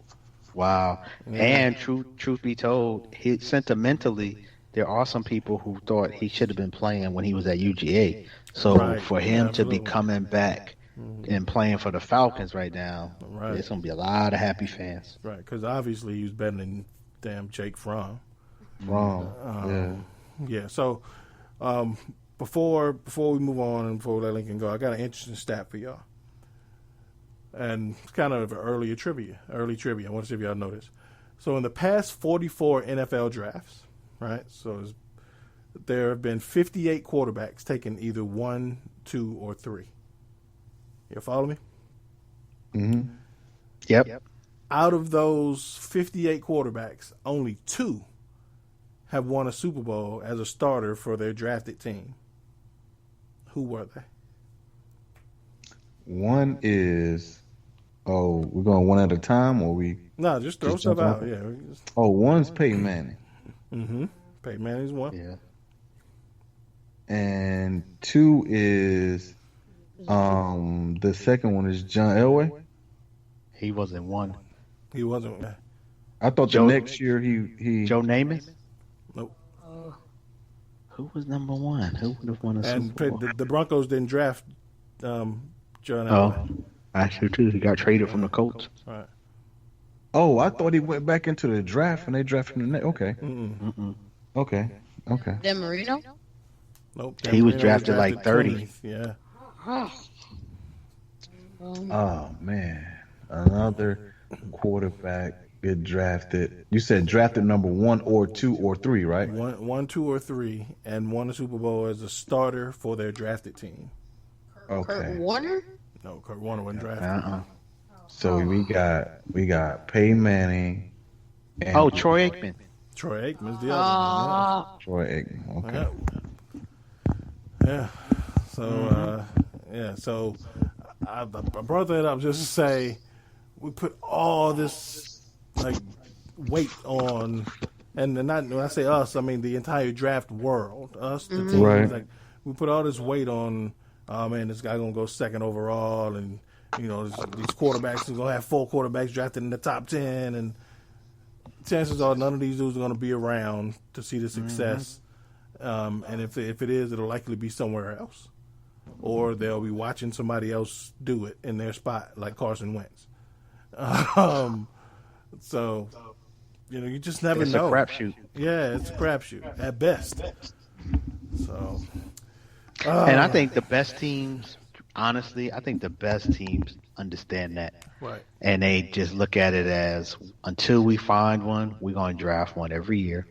Wow. Yeah. And truth be told, sentimentally, there are some people who thought he should have been playing when he was at UGA. So for him to be coming back and playing for the Falcons right now, there's going to be a lot of happy fans. Right, because obviously he was better than damn Jake Fromm. Yeah, so before we move on and before we let Lincoln go, I got an interesting stat for y'all. And it's kind of early trivia. I want to see if y'all know this. So in the past 44 NFL drafts, right? So there have been 58 quarterbacks taken either 1, 2, or 3. You follow me? Mm-hmm. Yep. Out of those 58 quarterbacks, only 2 have won a Super Bowl as a starter for their drafted team. Who were they? One is Oh, we're going one at a time, or we No, just throw just stuff jump out. on? Yeah. Oh, one's Peyton Manning, Mm-hmm. Peyton Manning's one. Yeah. and two is the second one is John Elway. He wasn't one. He wasn't. I thought Joe- the next year he Joe Namath? Nope. Who was number one? Who would have won a And Super Bowl? the Broncos didn't draft John Elway. Oh, actually, too. He got traded from the Colts. Right. Oh, I thought he went back into the draft and they drafted him. Okay, Mm-mm. okay. Dan Marino? Nope. He was Marino drafted like 30. 20th. Yeah. Oh man, another quarterback get drafted. You said drafted number 1 or 2 or 3, right? One, 2, or 3, and won the Super Bowl as a starter for their drafted team. Okay. Kurt Warner? No, Kurt Warner wasn't drafted. Uh-uh. So we got Peyton Manning. And Oh, Troy Aikman. Troy Aikman's the other one. Troy Aikman. Okay. Yeah. So, So I brought that up just to say we put all this like weight on, and not when I say us, I mean the entire draft world. Us, the team. Right. Like we put all this weight on. Oh man, this guy gonna go second overall, and these quarterbacks are gonna have 4 quarterbacks drafted in the top 10, and chances are none of these dudes are gonna be around to see the success. And if it is, it'll likely be somewhere else, or they'll be watching somebody else do it in their spot, like Carson Wentz. So, you just never It's know. a crapshoot. Yeah, it's a crapshoot at best. So, And I think the best teams, honestly, understand that. right. And they just look at it as until we find one, we're going to draft one every year.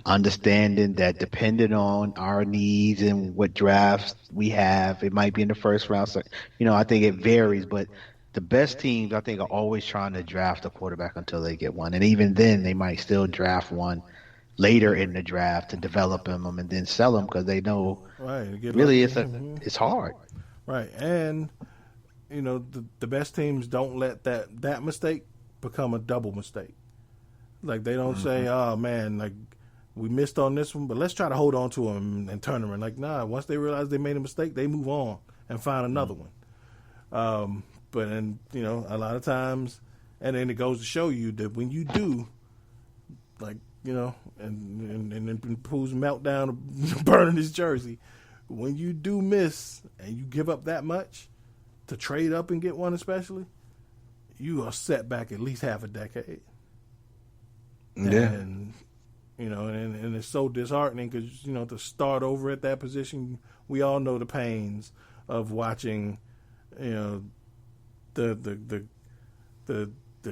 Understanding that depending on our needs and what drafts we have, it might be in the first round. So, I think it varies, but the best teams, I think, are always trying to draft a quarterback until they get one. And even then, they might still draft one later in the draft to develop them and then sell them because they know Right. really it's hard. Right. And, the best teams don't let that mistake become a double mistake. Like, they don't say, oh, man, like, we missed on this one, but let's try to hold on to them and turn them around. Like, nah, once they realize they made a mistake, they move on and find another one. But then, a lot of times, and then it goes to show you that when you do, like, and then Pooh's meltdown of burning his jersey, when you do miss and you give up that much to trade up and get one especially, you are set back at least half a decade. Yeah. And, and it's so disheartening because, to start over at that position, we all know the pains of watching, the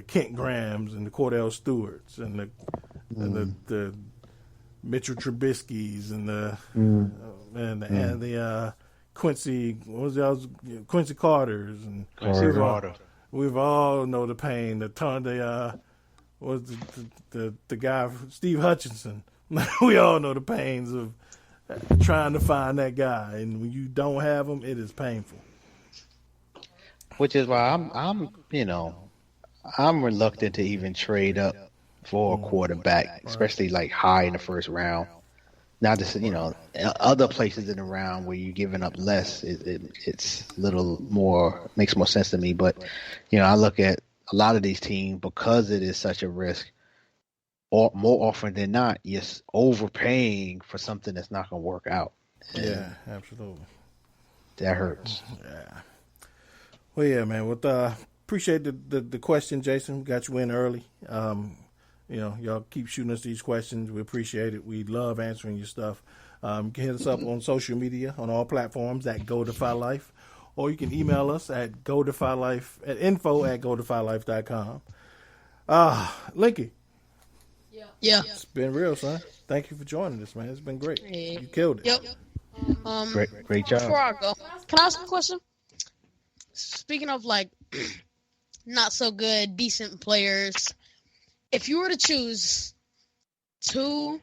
Kent Grahams and the Cordell Stewarts and the Mitchell Trubisky's and the Quincy Carters and we've all know the pain. The guy Steve Hutchinson. We all know the pains of trying to find that guy, and when you don't have him, it is painful. Which is why I'm reluctant to even trade up for a quarterback, especially like high in the first round. Not just other places in the round where you're giving up less, it's a little more makes more sense to me. But I look at a lot of these teams because it is such a risk. Or more often than not, you're overpaying for something that's not going to work out. And yeah, absolutely. That hurts. Yeah. Well, yeah, man. Appreciate the question, Jason. Got you in early. Y'all keep shooting us these questions. We appreciate it. We love answering your stuff. You can hit us up on social media on all platforms at GoDefyLife, or you can email us at GoDefyLife at info@GoDefyLife.com. Linky. Yeah. It's been real, son. Thank you for joining us, man. It's been great. Yeah. You killed it. Yep. Great job. Before I go, can I ask a question? Speaking of like not so good, decent players, if you were to choose 2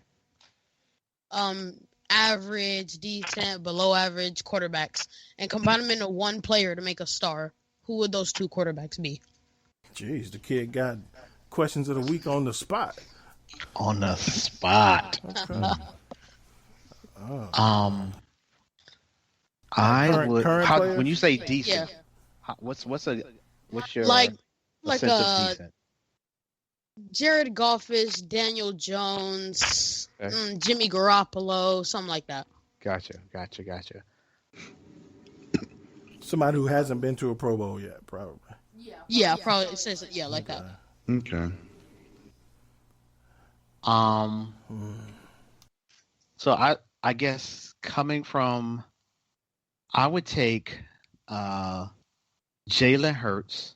average, decent, below average quarterbacks and combine them into one player to make a star, who would those two quarterbacks be? Jeez, the kid got questions of the week on the spot. On the spot. Okay. I would. current players? When you say decent, Yeah. what's your Like sense of decent? Jared Goff-ish, Daniel Jones, Okay. Jimmy Garoppolo, something like that. Gotcha. Somebody who hasn't been to a Pro Bowl yet, probably. Yeah, probably. It says like that. Okay. So I guess coming from, I would take Jalen Hurts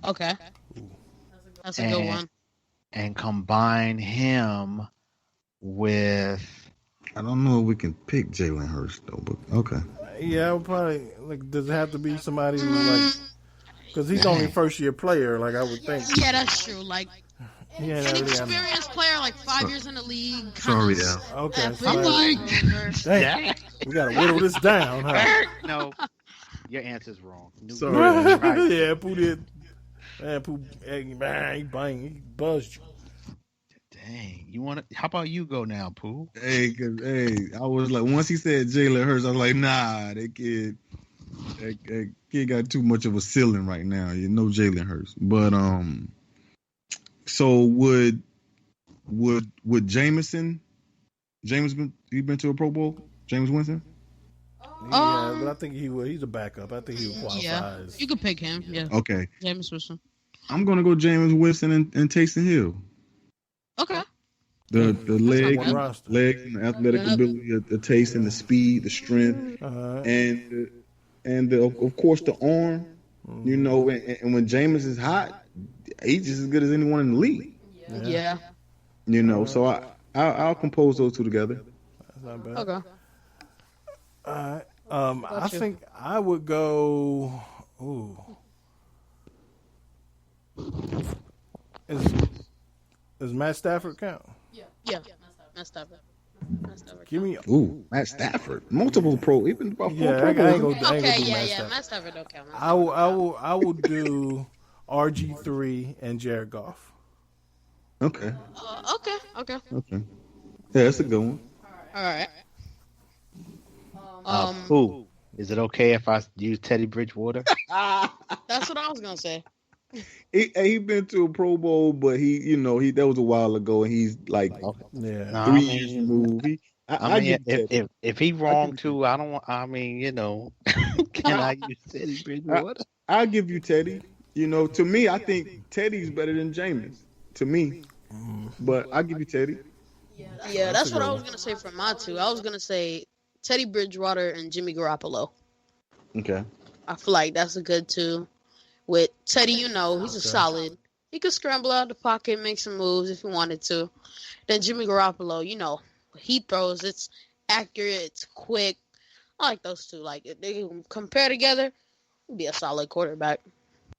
Okay. That's a good one. and combine him with. I don't know if we can pick Jalen Hurts though, but okay. Yeah, I would probably does it have to be somebody who because he's only first year player, I would think. Yeah, that's true. Like He ain't an really experienced player, like 5 years in the league. Sorry, kinda Al. Okay, step in. Dang, we gotta whittle this down, huh? No, your answer's wrong. Sorry. Yeah, Pooh did. Man, Pooh, he buzzed you. Dang, you want to? How about you go now, Pooh? Hey, I was like, once he said Jalen Hurts, I was like, nah, that kid got too much of a ceiling right now. You know, Jalen Hurts. But so would Jameis been to a Pro Bowl? Jameis Winston? Yeah, but I think he would. He's a backup. I think he would qualify. Yeah, you could pick him. Yeah. Okay, Jameis Winston. I'm gonna go Jameis Winston and Taysom Hill. Okay. The leg, one roster. and the athletic ability, the taste and the speed, the strength, and of course the arm. You know, and when Jameis is hot, he's just as good as anyone in the league. Yeah. You know, so I'll compose those two together. That's not bad. Okay. All right. I think I would go. Ooh. Does Matt Stafford count? Yeah. That's that. Give me. Ooh, Matt Stafford, multiple pro, even about four Yeah, Pro I ain't Bowls. gonna do Okay, Matt yeah. Stafford. Matt Stafford don't count. I will do RG3 and Jared Goff. Okay. Okay. Yeah, that's a good one. All right. Pooh, is it okay if I use Teddy Bridgewater? That's what I was gonna say. He been to a Pro Bowl, but that was a while ago, and he's like Yeah. No, 3 years removed. If he wrong too, I don't. Can I use Teddy Bridgewater? I'll give you Teddy. To me, I think Teddy's better than Jameis. To me, but I'll give you Teddy. Yeah, that's what I was gonna say for my two. I was gonna say Teddy Bridgewater and Jimmy Garoppolo. Okay. I feel like that's a good two. With Teddy, he's a solid. He could scramble out the pocket, make some moves if he wanted to. Then Jimmy Garoppolo, he throws. It's accurate. It's quick. I like those two. Like, if they compare together, he'd be a solid quarterback.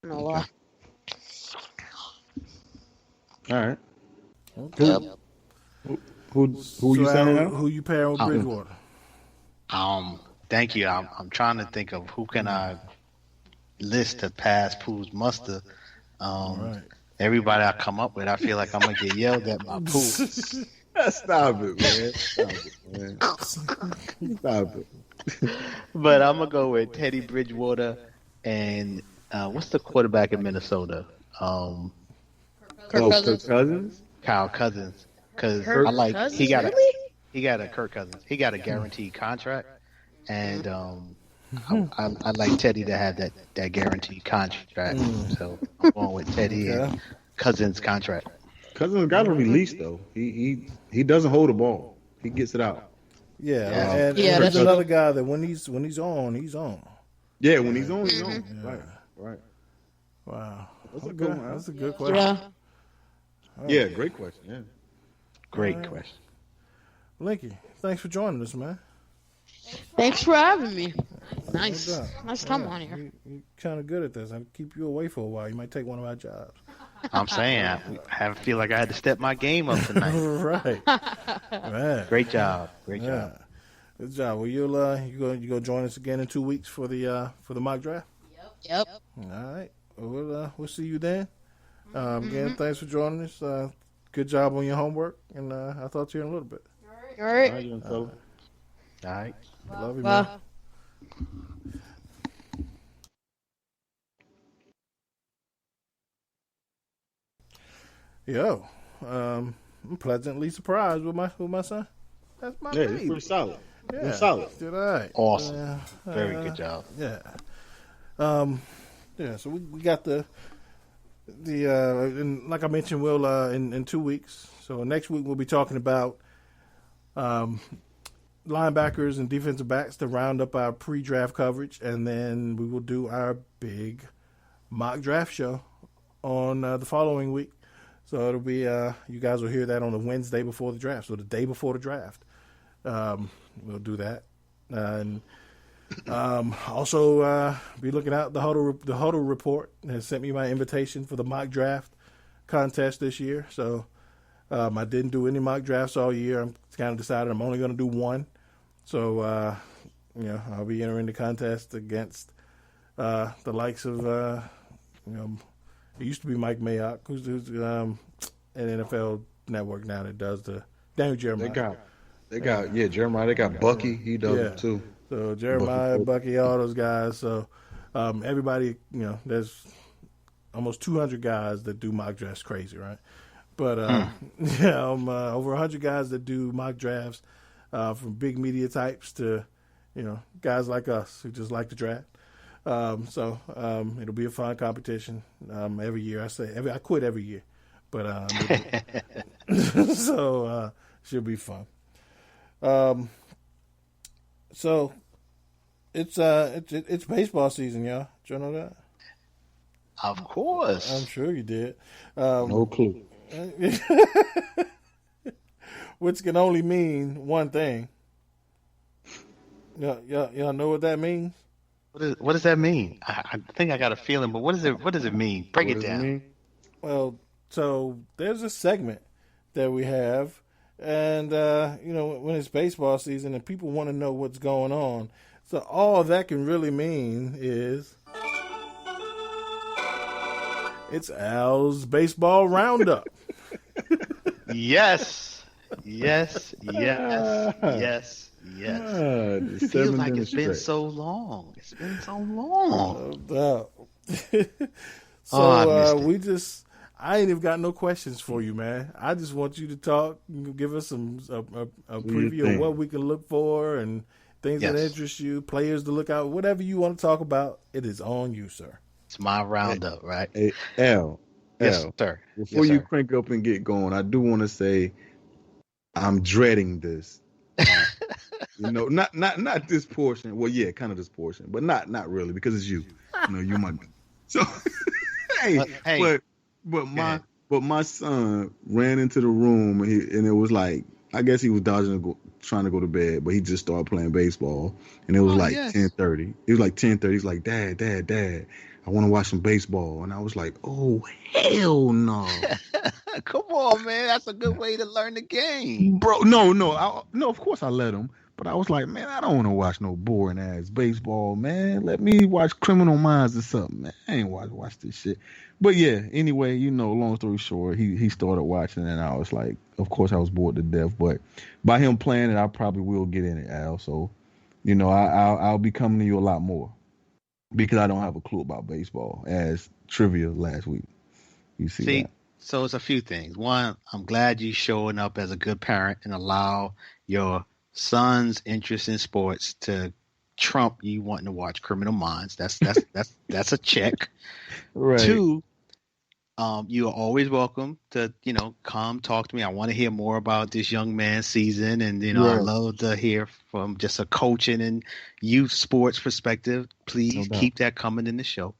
No lie. All right. Okay. Who you saying now? Who you pairing with Bridgewater? Thank you. I'm trying to think of who can I list to pass Pooh's muster. Right. Everybody I come up with, I feel like I'm gonna get yelled at by Pooh. Stop it, man. Stop it. But I'm gonna go with Teddy Bridgewater and what's the quarterback in Minnesota? Kirk Cousins. Cousins? Kyle Cousins. Because Kirk I like Cousins? he got Really? he got a Kirk Cousins. He got a guaranteed contract, and I like Teddy to have that guaranteed contract. So I'm going with Teddy and Cousins' contract. Cousins got a release though. He doesn't hold the ball. He gets it out. Yeah, and Yeah, there's that's another guy that when he's on, he's on. Yeah, when he's on, he's on. Right. Wow, That's a good one. That's a good question. Yeah. Yeah, great question. Yeah. Great question. Linky, thanks for joining us, man. Thanks for having me. Nice. No doubt. Nice time on here. You're kind of good at this. I'll keep you away for a while. You might take one of our jobs. I'm saying I feel like I had to step my game up tonight. Right. Man. Great job. Great Yeah. job. Good job. Well, you go join us again in 2 weeks for the mock draft. Yep. All right. We'll see you then. Again, thanks for joining us. Good job on your homework, and I'll talk to you in a little bit. All right. All right, young fella. All right. Love you, Bye. man. Yo, I'm pleasantly surprised with my son. That's my Yeah, baby. it's pretty solid. Yeah, Pretty solid. did all right. Awesome. Very good job. Yeah. Yeah. So we got the and like I mentioned, we'll in 2 weeks. So next week we'll be talking about linebackers and defensive backs to round up our pre-draft coverage, and then we will do our big mock draft show on the following week. So it'll be you guys will hear that on the Wednesday before the draft, so the day before the draft. We'll do that, and also be looking out the Huddle Report has sent me my invitation for the mock draft contest this year. So I didn't do any mock drafts all year. I'm kind of decided I'm only going to do one. So I'll be entering the contest against the likes of it used to be Mike Mayock, who's an NFL Network now that does the Daniel Jeremiah. They got Jeremiah. They got Bucky. He does it too. So Jeremiah, Bucky, all those guys. So everybody, there's almost 200 guys that do mock drafts. Crazy, right? But over 100 guys that do mock drafts, from big media types to guys like us who just like to draft. So it'll be a fun competition every year. I quit every year, but so should be fun. So it's baseball season, y'all. Did you know that? Of course. I'm sure you did. No clue. Which can only mean one thing. Y'all know what that means? What does that mean? I think I got a feeling, but what does it mean? Break it down. Well, so there's a segment that we have, and when it's baseball season and people want to know what's going on, so all that can really mean is it's Al's Baseball Roundup. Yes. It feels like it's been so long. It's been so long. No doubt. I ain't even got no questions for you, man. I just want you to talk, give us a preview of what we can look for and things that interest you, players to look out, whatever you want to talk about. It is on you, sir. It's my roundup, right? Hey, Al. Yes, sir. Before you crank up and get going, I do want to say I'm dreading this. Not this portion. Well, yeah, kind of this portion, but not really because it's you. You might. So, but my son ran into the room and it was like, I guess he was trying to go to bed, but he just started playing baseball, and it was 10:30. It was like 10:30. He's like, Dad, I want to watch some baseball, and I was like, oh hell no. Come on, man, that's a good way to learn the game, bro. No, of course I let him, but I was like, man, I don't want to watch no boring ass baseball, man. Let me watch Criminal Minds or something, man. I ain't watch this shit. But yeah, anyway, long story short, he started watching, and I was like, of course I was bored to death, but by him playing it, I probably will get in it, Al. So, I'll be coming to you a lot more because I don't have a clue about baseball as trivia last week. You see that? So it's a few things. One, I'm glad you showing up as a good parent and allow your son's interest in sports to trump you wanting to watch Criminal Minds. That's a check. Right. Two, you are always welcome to come talk to me. I want to hear more about this young man's season, and I love to hear from just a coaching and youth sports perspective. Please keep that coming in the show.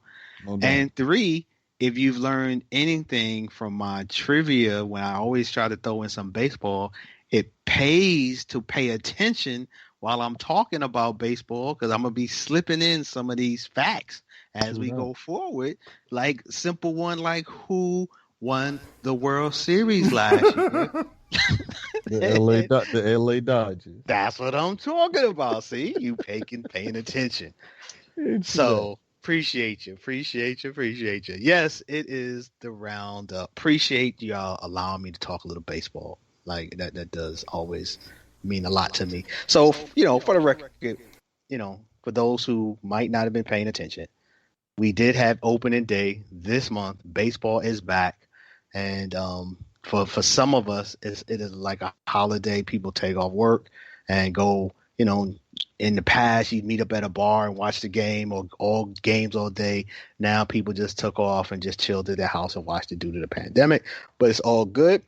And three, if you've learned anything from my trivia, when I always try to throw in some baseball, it pays to pay attention while I'm talking about baseball, because I'm going to be slipping in some of these facts as we go forward. Like simple one, like who won the World Series last year? The LA Dodgers. That's what I'm talking about. See, you paying attention. So Appreciate you. Yes, it is the roundup. Appreciate y'all allowing me to talk a little baseball. Like that does always mean a lot to me. So, for the record, for those who might not have been paying attention, we did have opening day this month. Baseball is back. And for some of us, it is like a holiday. People take off work and go, in the past, you'd meet up at a bar and watch the game or all games all day. Now people just took off and just chilled at their house and watched it due to the pandemic. But it's all good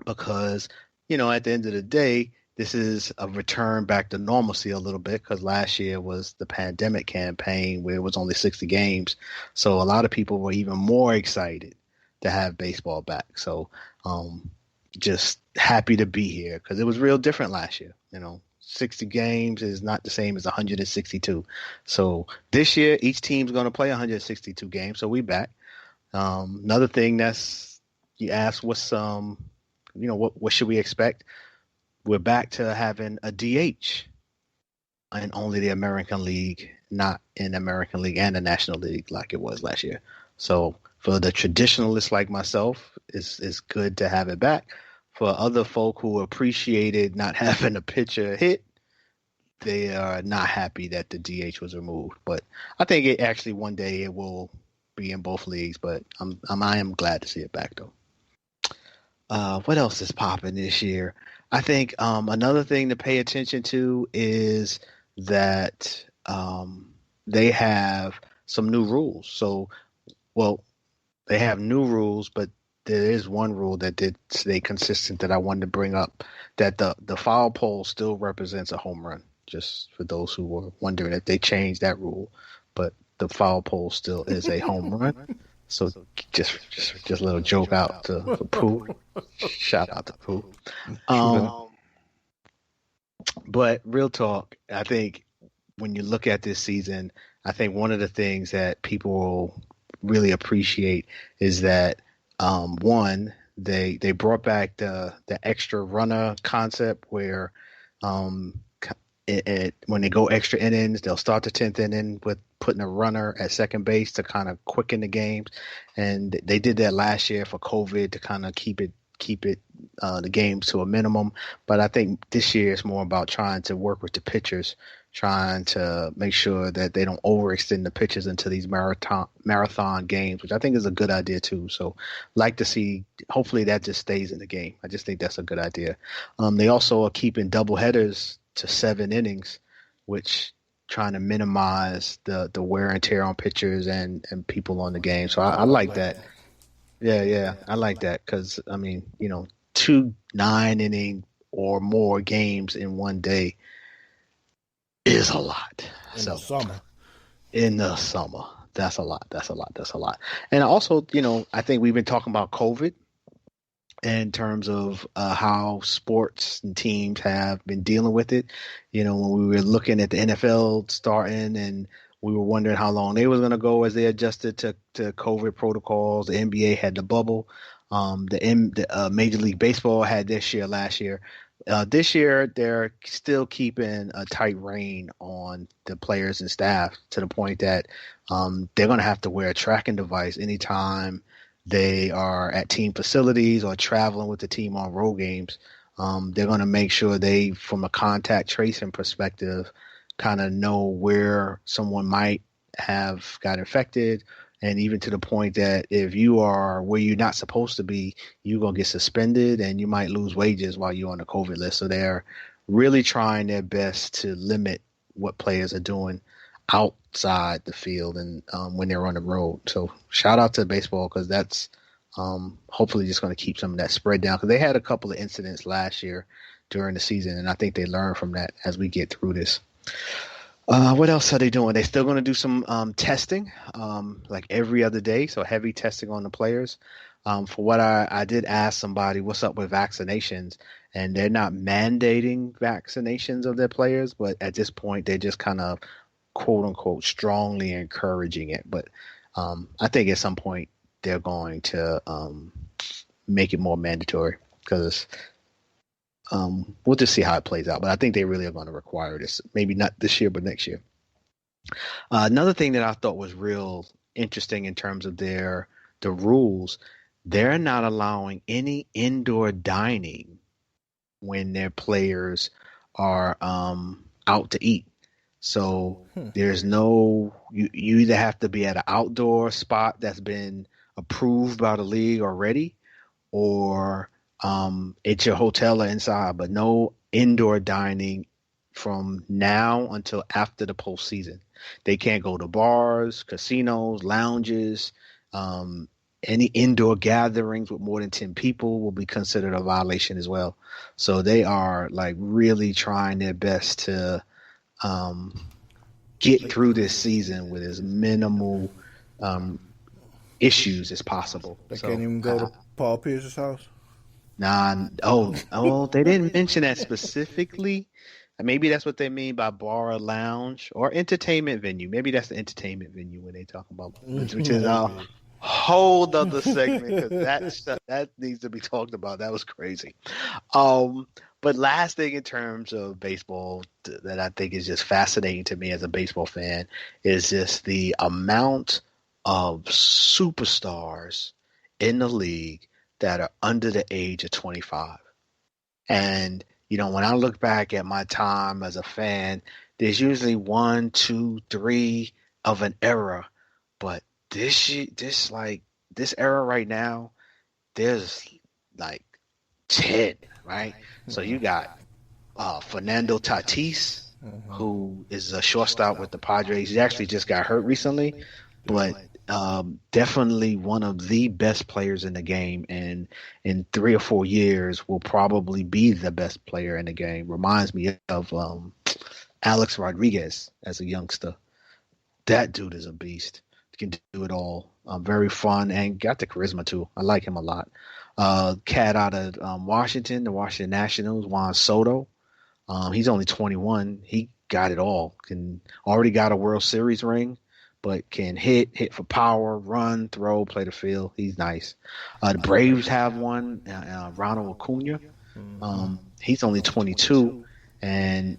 because, at the end of the day, this is a return back to normalcy a little bit because last year was the pandemic campaign where it was only 60 games. So a lot of people were even more excited to have baseball back. So just happy to be here because it was real different last year. 60 games is not the same as 162. So this year, each team's going to play 162 games. So we back. Another thing you asked, what should we expect? We're back to having a DH in only the American League, not in the American League and the National League like it was last year. So for the traditionalists like myself, it's good to have it back. For other folk who appreciated not having a pitcher hit, they are not happy that the DH was removed. But I think it actually one day it will be in both leagues. But I am glad to see it back though. What else is popping this year? I think another thing to pay attention to is that they have some new rules. So, they have new rules, but there is one rule that did stay consistent that I wanted to bring up, that the foul pole still represents a home run, just for those who were wondering if they changed that rule. But the foul pole still is a home run. So just a little joke out to Pooh. Shout out to Pooh. But real talk, I think when you look at this season, I think one of the things that people will really appreciate is that one, they brought back the extra runner concept where when they go extra innings, they'll start the 10th inning with putting a runner at second base to kind of quicken the games. And they did that last year for COVID to kind of keep the games to a minimum. But I think this year is more about trying to work with the pitchers, trying to make sure that they don't overextend the pitchers into these marathon games, which I think is a good idea too. So like to see, hopefully that just stays in the game. I just think that's a good idea. They also are keeping doubleheaders to 7 innings, which trying to minimize the wear and tear on pitchers and people on the game. So I like that. Yeah, I like that because, 2 9-inning or more games in one day is a lot. In the summer. That's a lot. And also, I think we've been talking about COVID in terms of how sports and teams have been dealing with it. When we were looking at the NFL starting and we were wondering how long they was going to go as they adjusted to COVID protocols. The NBA had the bubble. The Major League Baseball had their share last year. This year, they're still keeping a tight rein on the players and staff to the point that they're going to have to wear a tracking device anytime they are at team facilities or traveling with the team on road games. They're going to make sure they, from a contact tracing perspective, kind of know where someone might have got infected. And even to the point that if you are where you're not supposed to be, you're going to get suspended and you might lose wages while you're on the COVID list. So they're really trying their best to limit what players are doing outside the field and when they're on the road. So shout out to baseball because that's hopefully just going to keep some of that spread down because they had a couple of incidents last year during the season. And I think they learned from that as we get through this. What else are they doing? They're still going to do some testing, like every other day. So heavy testing on the players. For what I did ask somebody, what's up with vaccinations? And they're not mandating vaccinations of their players, but at this point, they're just kind of quote unquote strongly encouraging it. But I think at some point they're going to make it more mandatory because we'll just see how it plays out. But I think they really are going to require this. Maybe not this year, but next year. Another thing that I thought was real interesting in terms of the rules, they're not allowing any indoor dining when their players are out to eat. So there's no you either have to be at an outdoor spot that's been approved by the league already, or it's your hotel or inside, but no indoor dining from now until after the postseason. They can't go to bars, casinos, lounges. Um, any indoor gatherings with more than 10 people will be considered a violation as well. So they are like really trying their best to get through this season with as minimal issues as possible. They can't even go to Paul Pierce's house. They didn't mention that specifically. Maybe that's what they mean by bar or lounge or entertainment venue. Maybe that's the entertainment venue when they talk about, which is a whole other segment because that needs to be talked about. That was crazy. But last thing in terms of baseball that I think is just fascinating to me as a baseball fan is just the amount of superstars in the league that are under the age of 25. And, when I look back at my time as a fan, there's usually 1, 2, 3 of an era. But this era right now, there's like 10, right? So you got Fernando Tatis, who is a shortstop with the Padres. He actually just got hurt recently, but definitely one of the best players in the game, and in 3 or 4 years will probably be the best player in the game. Reminds me of Alex Rodriguez as a youngster. That dude is a beast. He can do it all. Very fun and got the charisma too. I like him a lot. Cat out of Washington, the Washington Nationals, Juan Soto. He's only 21. He got it all. Already got a World Series ring, but can hit for power, run, throw, play the field. He's nice. The Braves have one, Ronald Acuna. He's only 22, and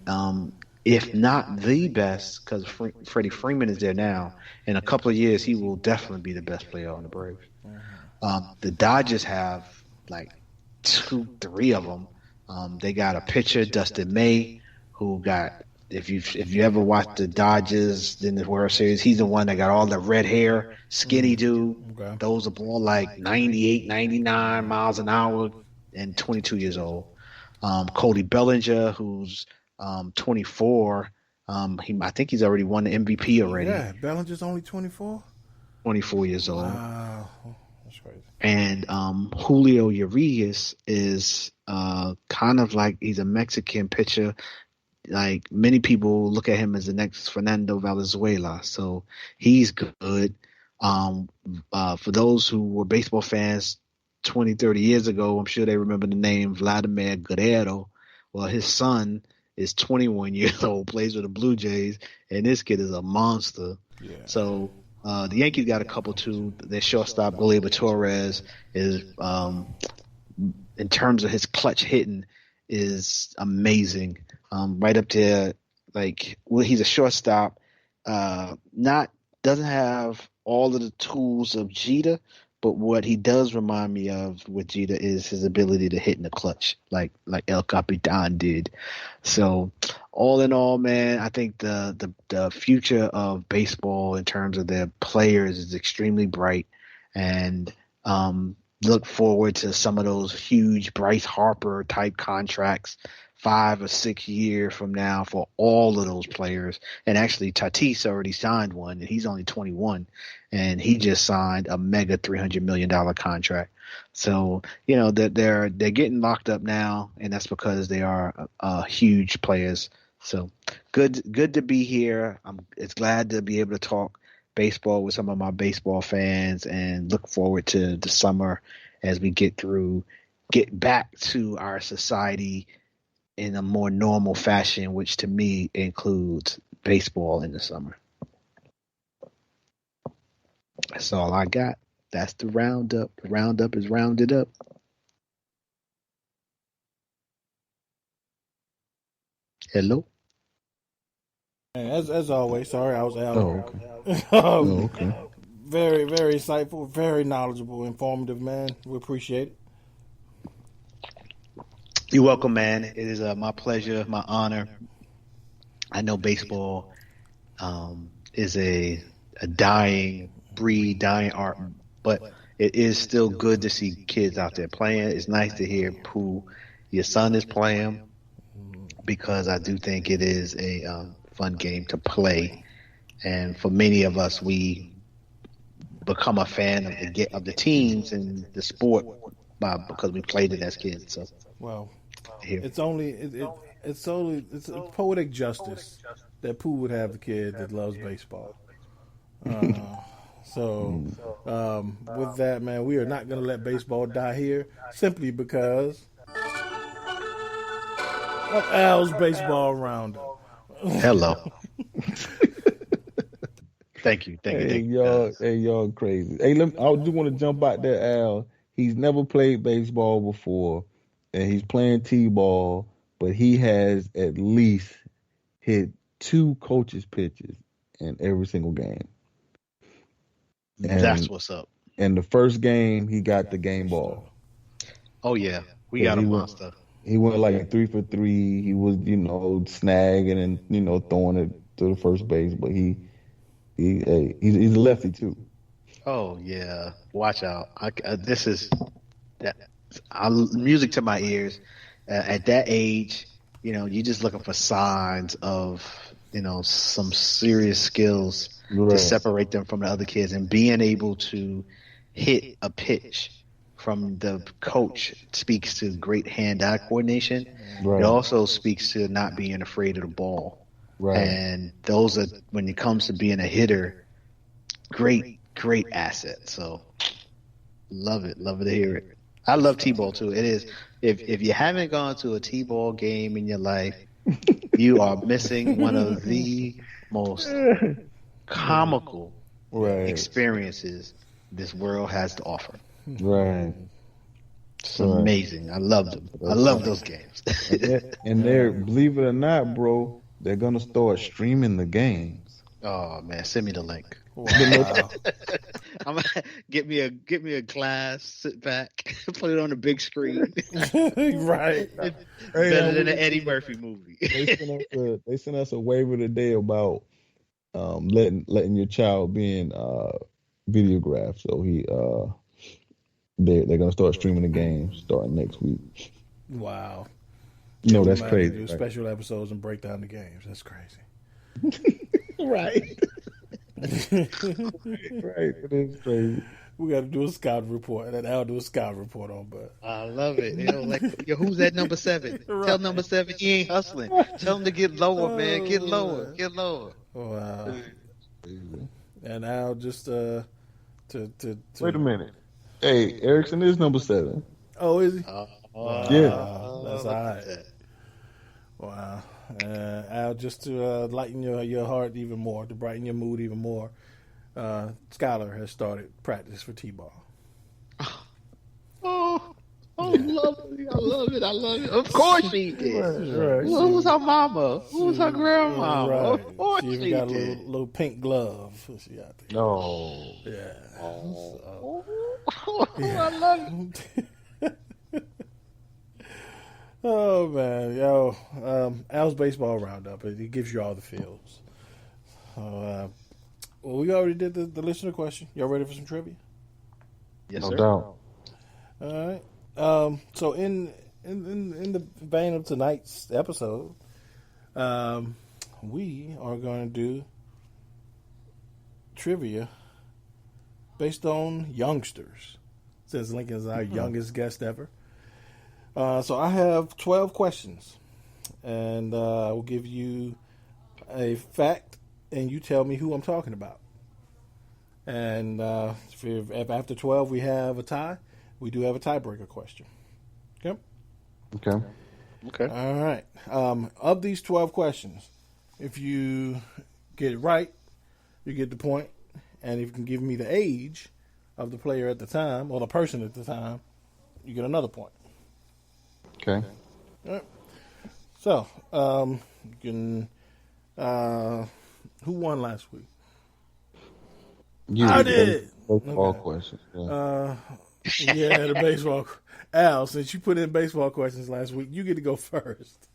if not the best, because Freddie Freeman is there now, in a couple of years he will definitely be the best player on the Braves. The Dodgers have like 2, 3 of them. They got a pitcher, Dustin May, who got. If you ever watched the Dodgers in the World Series, he's the one that got all the red hair, skinny dude. Okay. Those are ball like 98, 99 miles an hour and 22 years old. Cody Bellinger, who's 24. I think he's already won the MVP already. Yeah, Bellinger's only 24? 24 years old. Wow. That's crazy. And Julio Urias is kind of like he's a Mexican pitcher. Like many people look at him as the next Fernando Valenzuela, so he's good. For those who were baseball fans 20, 30 years ago, I'm sure they remember the name Vladimir Guerrero. Well, his son is 21 years old, plays with the Blue Jays, and this kid is a monster. Yeah. So the Yankees got a couple too. Their shortstop, Gleyber Torres, is in terms of his clutch hitting, is amazing. Right up there, he's a shortstop. Doesn't have all of the tools of Jeter, but what he does remind me of with Jeter is his ability to hit in the clutch, like El Capitan did. So, all in all, man, I think the future of baseball in terms of their players is extremely bright, and look forward to some of those huge Bryce Harper type contracts 5 or 6 years from now for all of those players. And actually Tatis already signed one, and he's only 21, and he just signed a mega $300 million contract. So, they're getting locked up now, and that's because they are huge players. So good to be here. It's glad to be able to talk baseball with some of my baseball fans, and look forward to the summer as we get back to our society in a more normal fashion, which to me includes baseball in the summer. That's all I got. That's the roundup. The roundup is rounded up. Hello? As always, sorry I was out. Oh, okay. Oh, okay. Very, very insightful, very knowledgeable, informative, man. We appreciate it. You're welcome, man. It is my pleasure, my honor. I know baseball is a dying breed, dying art, but it is still good to see kids out there playing. It's nice to hear Pooh, your son is playing, because I do think it is a fun game to play. And for many of us, we become a fan of the teams and the sport because we played it as kids. So, well, here. it's poetic justice that Pooh would have a kid that loves baseball. With that, man, we are not going to let baseball die here simply because of Al's Baseball Roundup. Hello. Thank you. Hey, y'all crazy. Hey, I just want to jump out there, Al. He's never played baseball before, and he's playing T-ball, but he has at least hit 2 coaches' pitches in every single game. And, that's what's up. And the first game, he got the game ball. Oh, yeah. We got a monster. He went like 3 for 3. He was, snagging and, throwing it to the first base, but he's a lefty too. Oh yeah, watch out! This is music to my ears. At that age, you're just looking for signs of some serious skills to separate them from the other kids, and being able to hit a pitch from the coach speaks to great hand-eye coordination. Right. It also speaks to not being afraid of the ball. Right. And those are, when it comes to being a hitter, great asset. So love it to hear it. I love T-ball too. It is, if you haven't gone to a T-ball game in your life, you are missing one of the most comical experiences this world has to offer. Right. It's amazing. I love them. I love those games. And they're, believe it or not, bro, they're gonna start streaming the games. Oh man, send me the link. Wow. I'm gonna get me a glass, sit back, put it on the big screen. Right. Better than an Eddie Murphy movie. They sent us a waiver today about letting your child be in videograph. So they're gonna start streaming the games starting next week. Wow. That's crazy. Do special episodes and break down the games. That's crazy. Right. Right. It is crazy. We got to do a scout report, and I'll do a scout report on. But I love it. Who's that number 7? Right. Tell number 7 he ain't hustling. Tell him to get lower, man. Get lower. Get lower. Wow. And I'll just to wait a minute. Hey, Erickson is number 7. Oh, is he? Yeah. That's all right. Wow. Al, just to lighten your heart even more, to brighten your mood even more, Skylar has started practice for T-ball. Oh, lovely. I love it. Of course she did. Right. Who's her mama? Who's her grandma? Right. Of course she even got a little pink glove. She got there. Oh. Yeah. Oh, I love it. Oh man, Al's Baseball Roundup. It gives you all the feels. Well, we already did the listener question. Y'all ready for some trivia? Yes, no sir. doubt. All right. So in the vein of tonight's episode, we are going to do trivia based on youngsters, since Lincoln is our youngest guest ever. So I have 12 questions, and I will give you a fact, and you tell me who I'm talking about. And if after 12 we have a tie, we do have a tiebreaker question. Okay? Okay. All right. Of these 12 questions, if you get it right, you get the point. And if you can give me the age of the player at the time, or the person at the time, you get another point. Okay. All right. So, you can Who won last week? You I did. Baseball Okay. questions. Yeah, the baseball. Al, since you put in baseball questions last week, you get to go first.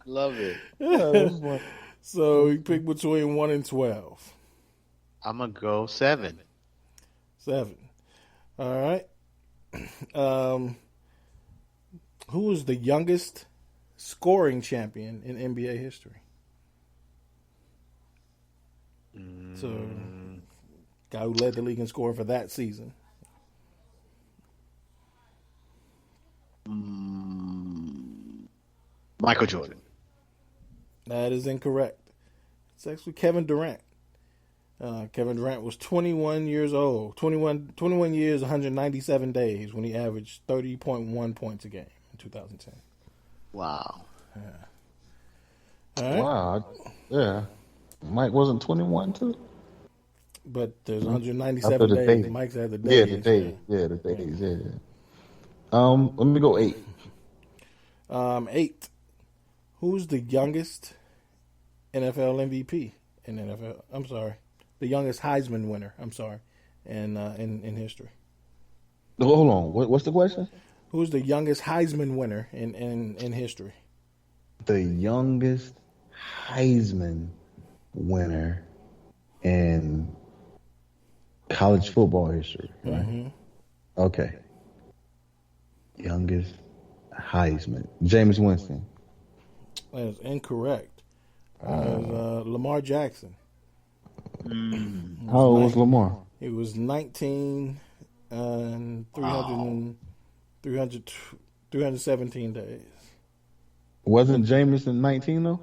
Love it. So you pick between 1 and 12. I'm gonna go 7. 7. All right. Who is the youngest scoring champion in NBA history? So, guy who led the league in scoring for that season. Michael Jordan. That is incorrect. It's actually Kevin Durant. Kevin Durant was 21 years old, 21 years, 197 days when he averaged 30.1 points a game in 2010. Wow. All right. Wow. Yeah. Mike wasn't 21 too? But there's After 197 the days. day. Mike's had the Yeah, days. the days. Yeah, the days. Yeah. Let me go 8. 8. Who's the youngest NFL MVP in NFL? I'm sorry, the youngest Heisman winner. I'm sorry, in history. Hold on. What's the question? Who's the youngest Heisman winner in history? The youngest Heisman winner in college football history, right? Mm-hmm. Okay. Youngest Heisman. Jameis Winston. That is incorrect. Lamar Jackson. How old was Lamar? He was 19 and 317 days. Wasn't Jameis 19 though?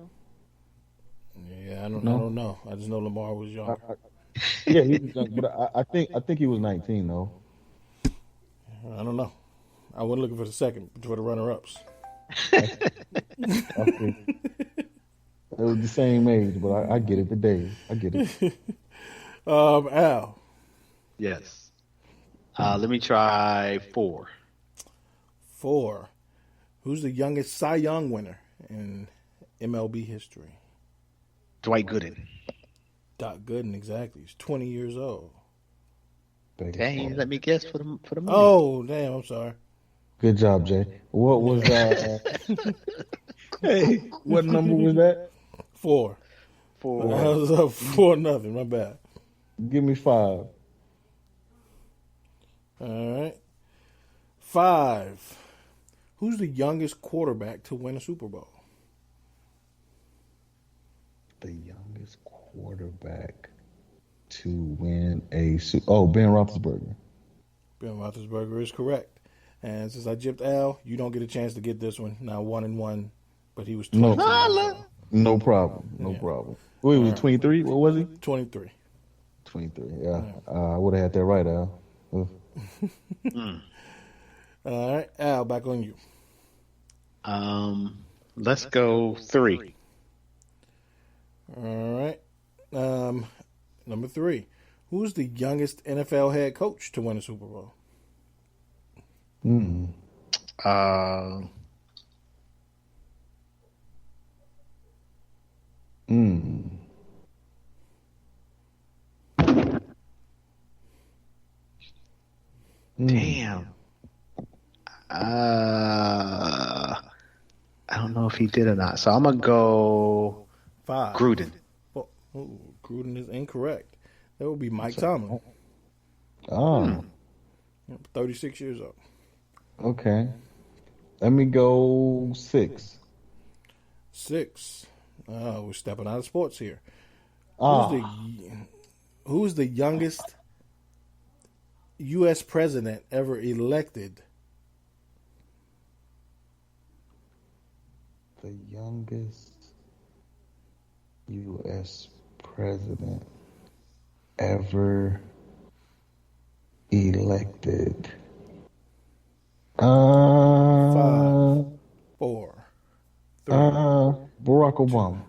Yeah, I don't know. I just know Lamar was young. Yeah, he was young, but I think he was 19 though. I don't know. I wasn't looking for the runner-ups. Okay. They were the same age, but I get it today. I get it. Al. Yes. Let me try 4. 4. Who's the youngest Cy Young winner in MLB history? Dwight Gooden. Doc Gooden, exactly. He's 20 years old. Dang, let me guess for the movie. Oh, damn, I'm sorry. Good job, Jay. What was hey, what number was that? 4. 4. I was up 4-0. My bad. Give me 5. All right. 5. Who's the youngest quarterback to win a Super Bowl? The youngest quarterback to win a Super Bowl. Oh, Ben Roethlisberger. Ben Roethlisberger is correct. And since I gypped Al, you don't get a chance to get this one. Now 1-1, but he was 22. No problem. No problem. Wait, was it 23? What was he? 23. 23. Yeah. I would have had that right, Al. All right, Al, back on you. Let's go 3. All right. Number 3. Who's the youngest NFL head coach to win a Super Bowl? Damn. I don't know if he did or not. So I'm gonna go 5. Gruden. Oh, Gruden is incorrect. That would be Mike Tomlin. 36 years old. Okay. Let me go 6. 6. We're stepping out of sports here. Who's the youngest U.S. president ever elected? The youngest U.S. president ever elected. 5, 4, 3. Barack Obama.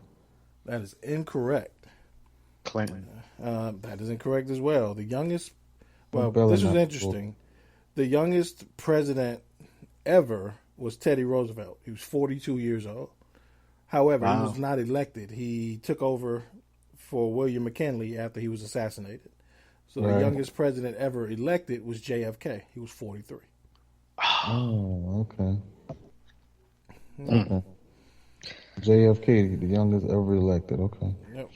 That is incorrect. Clinton. That is incorrect as well. The youngest. Well, Belly this was not interesting. The youngest president ever was Teddy Roosevelt. He was 42 years old. However, he Wow. was not elected. He took over for William McKinley after he was assassinated. So the Right. youngest president ever elected was JFK. He was 43. Oh, okay. Okay. JFK, the youngest ever elected. Okay. Yep.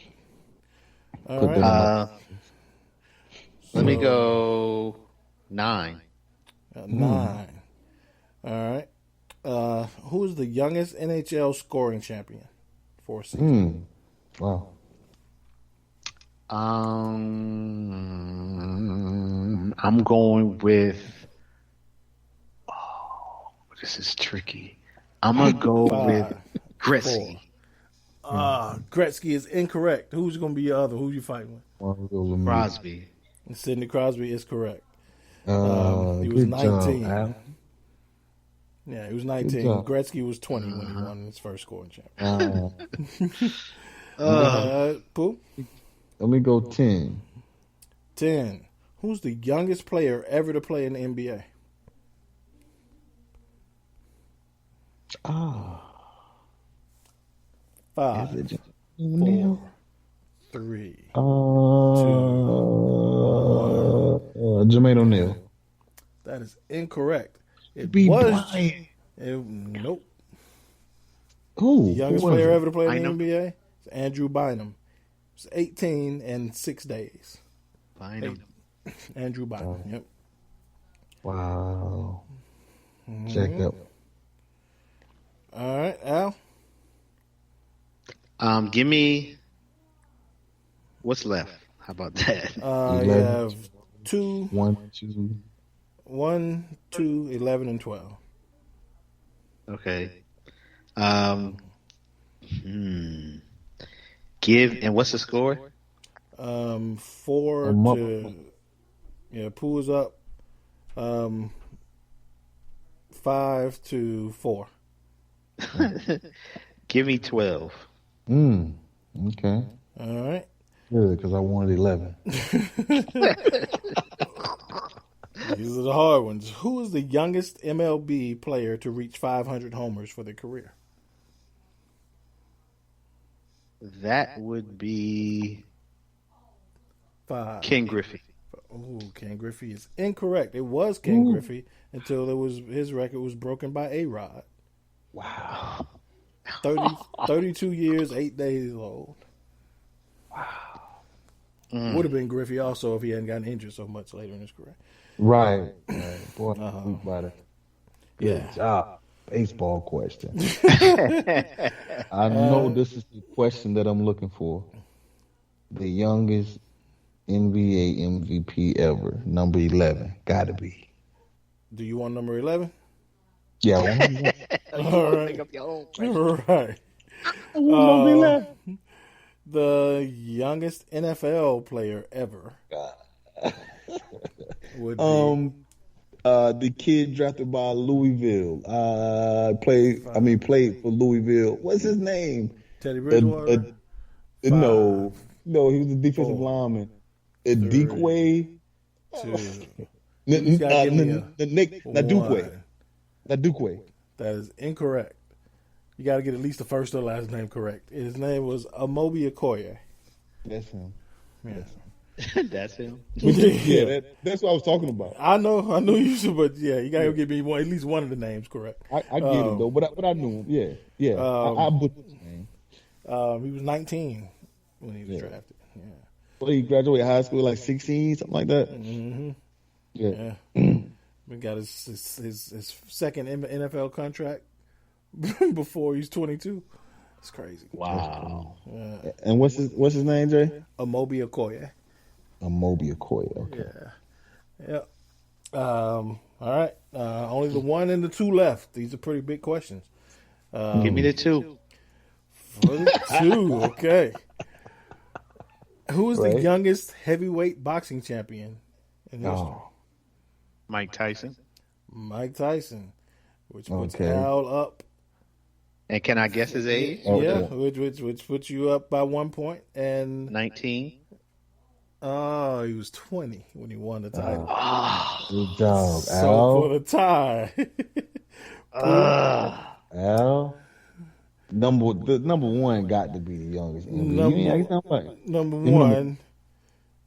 All Put right. that Let me So, go 9. 9. All right. Who is the youngest NHL scoring champion for a season? Wow. I'm going with. Oh, this is tricky. I'm gonna go 5, with Gretzky. 4. Gretzky is incorrect. Who's going to be your other? Who you fighting with? Crosby. Sidney Crosby is correct. He was Good 19. job, Al. Yeah, he was Good 19. job. Gretzky was 20 when he won his first scoring championship. Pooh? Let me go 10. 10. Who's the youngest player ever to play in the NBA? Ah. 5, Is it 4, 3. Jermaine O'Neal. That is incorrect. It Be was. blind. Nope. Who? The youngest Who was player it? ever to play in the Bynum? NBA is Andrew Bynum. It's 18 and 6 days. Bynum. Andrew Bynum. Yep. Wow. Check up. All right, Al. Give me. What's left? How about that? You 11. have 2, 1, 2. 1, 2, 11, and 12. Okay. Give and what's the score? 4 I'm up. to. Yeah, Pooh is up. 5 to 4. Give me 12. Okay. All right. Good, because I wanted 11. These are the hard ones. Who is the youngest MLB player to reach 500 homers for their career? That would be 5. Ken Griffey. Oh, Ken Griffey is incorrect. It was Ken Griffey until his record was broken by A-Rod. Wow. 32 years, 8 days old. Would have been Griffey also if he hadn't gotten injured so much later in his career. Right. Boy, we about it. Good Yeah. job. Baseball question. I know this is the question that I'm looking for. The youngest NBA MVP ever, number 11. Gotta be. Do you want number 11? Yeah, I All right. Up your own. All right. want number 11. The youngest NFL player ever would be The kid drafted by Louisville. Played for Louisville. What's his name? Teddy Bridgewater. No, he was a defensive lineman. Dikwe. 2. You gotta give me Nadukwe. That is incorrect. You got to get at least the first or last name correct. His name was Amobi Okoye. That's him. Yeah. That's him. Yeah, that's what I was talking about. I know you should, but yeah, you got to give me at least one of the names correct. I get it though, but I knew him. Yeah. I butchered his name. He was 19 when he was drafted. Yeah. Well, he graduated high school like 16, something like that. Mm-hmm. Yeah. We got his second NFL contract before he's 22. It's crazy. Wow. Yeah. And what's his name, Jay? Amobi Okoye. Amobi Okoye. Okay. Yeah. All right. Only the 1 and the 2 left. These are pretty big questions. Give me the 2. For the 2, okay. Who is the Right. youngest heavyweight boxing champion in history? Oh, Mike Tyson. Mike Tyson, which puts Okay. Al up. And can I guess his age? Okay. Yeah, which puts you up by 1 point. And 19. he was 20 when he won the title. good job, So for Al. the tie, Al. the number one got to be the youngest MVP. You ain't talking about Number you remember one,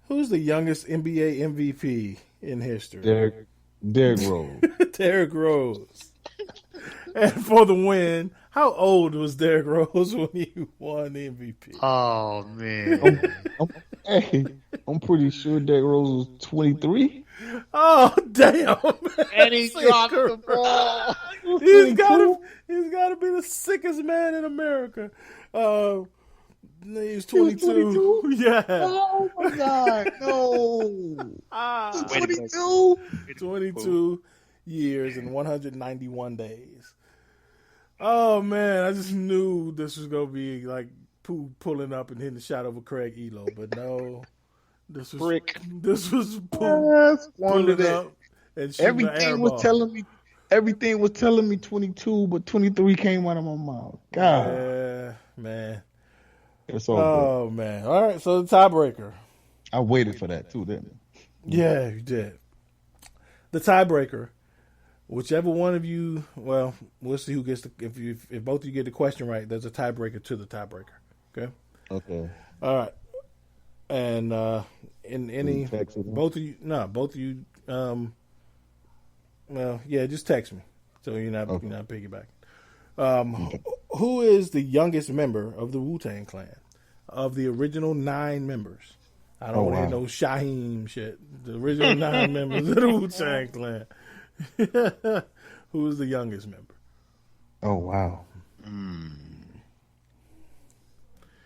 who's the youngest NBA MVP in history? Derrick Rose. Derrick Rose. And for the win, how old was Derrick Rose when he won the MVP? Oh man. I'm pretty sure Derrick Rose was 23. Oh damn! And he dropped the ball. He's got to be the sickest man in America. He's 22. Yeah. Oh my God, no. 22. 22 years and 191 days. Oh man, I just knew this was gonna be like Pooh pulling up and hitting the shot over Craig Elo, but no, this was Brick. This was Pooh pulling up and shooting the air ball. Everything was telling me 22, but 23 came out of my mouth. God, Yeah, man. it's all Oh man. All right, so the tiebreaker. good. I waited for that too, didn't I? Yeah, you did. The tiebreaker. Whichever one of you, well, we'll see who gets the. If both of you get the question right, there's a tiebreaker to the tiebreaker. Okay. Okay. All right. And in any text it in? both of you. Well, yeah, just text me, so you're not piggybacking. Who is the youngest member of the Wu-Tang Clan? Of the original 9 members, I don't want to hear no Shaheem shit. The original 9 members of the Wu-Tang Clan. Who is the youngest member? Oh wow.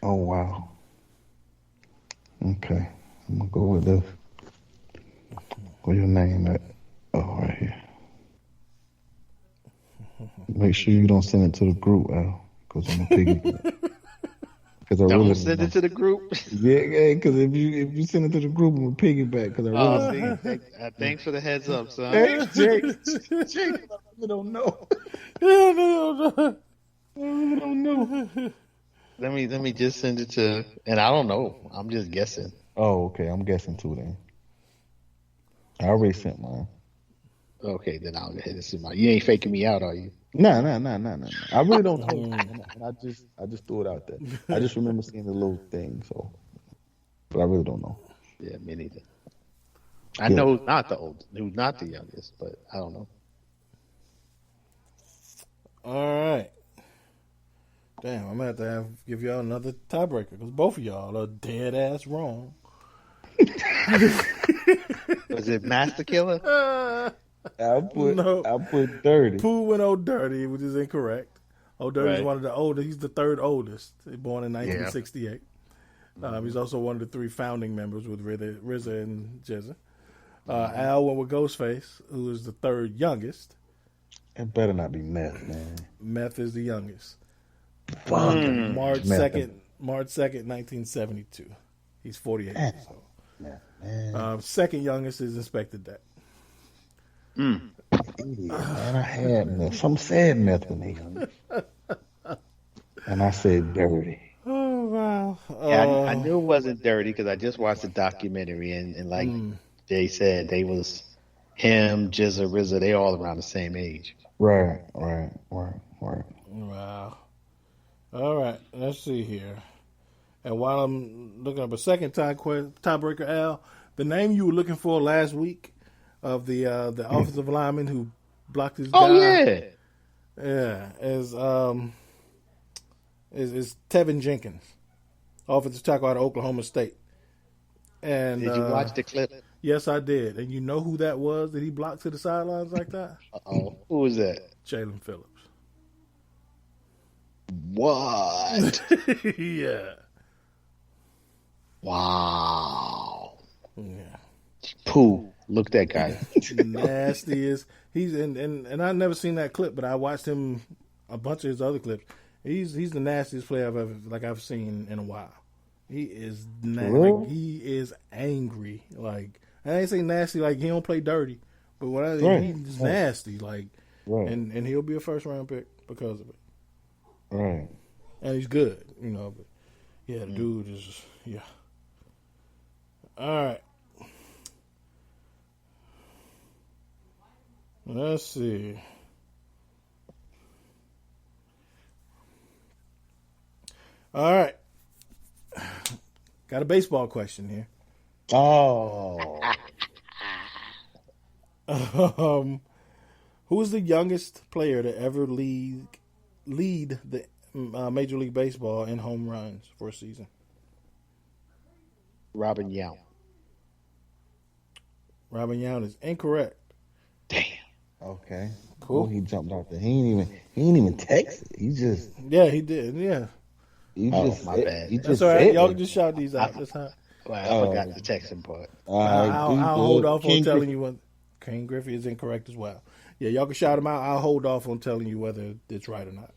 Oh wow. Okay, I'm gonna go with this. Where your name at? Oh, right here. Make sure you don't send it to the group, Al, because I'm gonna piggyback. Because I Don't really send it to the group. Yeah, because if you send it to the group, I'm gonna piggyback. Because I really. Thanks for the heads up, son. Hey, Jake, I really don't know. I really don't know. Let me just send it to, and I don't know. I'm just guessing. Oh, okay. I'm guessing too then. I already sent mine. Okay, then I'll go ahead and send mine. You ain't faking me out, are you? No. I really don't know. And I just threw it out there. I just remember seeing the little thing, but I really don't know. Yeah, me neither. I know who's not the youngest, but I don't know. All right. Damn, I'm gonna have to give y'all another tiebreaker because both of y'all are dead ass wrong. Was it Master Killer? I put 30. Pooh went Old Dirty, which is incorrect. Old Dirty is Right. one of the oldest. He's the third oldest. Born in 1968. He's also one of the 3 founding members with RZA and Jizza. Al went with Ghostface, who is the 3rd youngest. It better not be Meth, man. Meth is the youngest. Fuck. March Meth. 2nd, 1972. He's 48 years old. Man. Second youngest is Inspector Deck. Idiot, man, I had meth. Some said meth when they young. And I said dirty. Oh, wow. Yeah, I knew it wasn't dirty because I just watched the documentary and like Jay said, they was him, Jizza, RZA, they all around the same age. Right. Wow. All right, let's see here. And while I'm looking up a second tiebreaker, Al, the name you were looking for last week of the offensive lineman who blocked his guy. Oh yeah, is Tevin Jenkins, offensive tackle out of Oklahoma State. And did you watch the clip? Yes, I did. And you know who that was that he blocked to the sidelines like that? Uh-oh. Who was that? Jalen Phillips. What? Yeah. Wow. Yeah. Pooh. Look that guy. Nasty is he's and I've never seen that clip, but I watched him a bunch of his other clips. He's the nastiest player I've seen in a while. He is like, he is angry. Like I ain't say nasty like he don't play dirty, but he's nasty like, and he'll be a first round pick because of it. Right. And he's good, But yeah, the dude is All right. Let's see. All right. Got a baseball question here. Oh. Who is the youngest player to ever lead the Major League Baseball in home runs for a season? Robin Yount. Robin Yount is incorrect. Damn. Okay. Cool. Oh, he jumped out there. He ain't even text it. He just. Yeah, he did. Yeah. My bad. He That's just all right. said Y'all it. can just shout these out. That's how. Well, I forgot the texting part. I'll hold off on King telling you what. King Griffey is incorrect as well. Yeah, y'all can shout him out. I'll hold off on telling you whether it's right or not.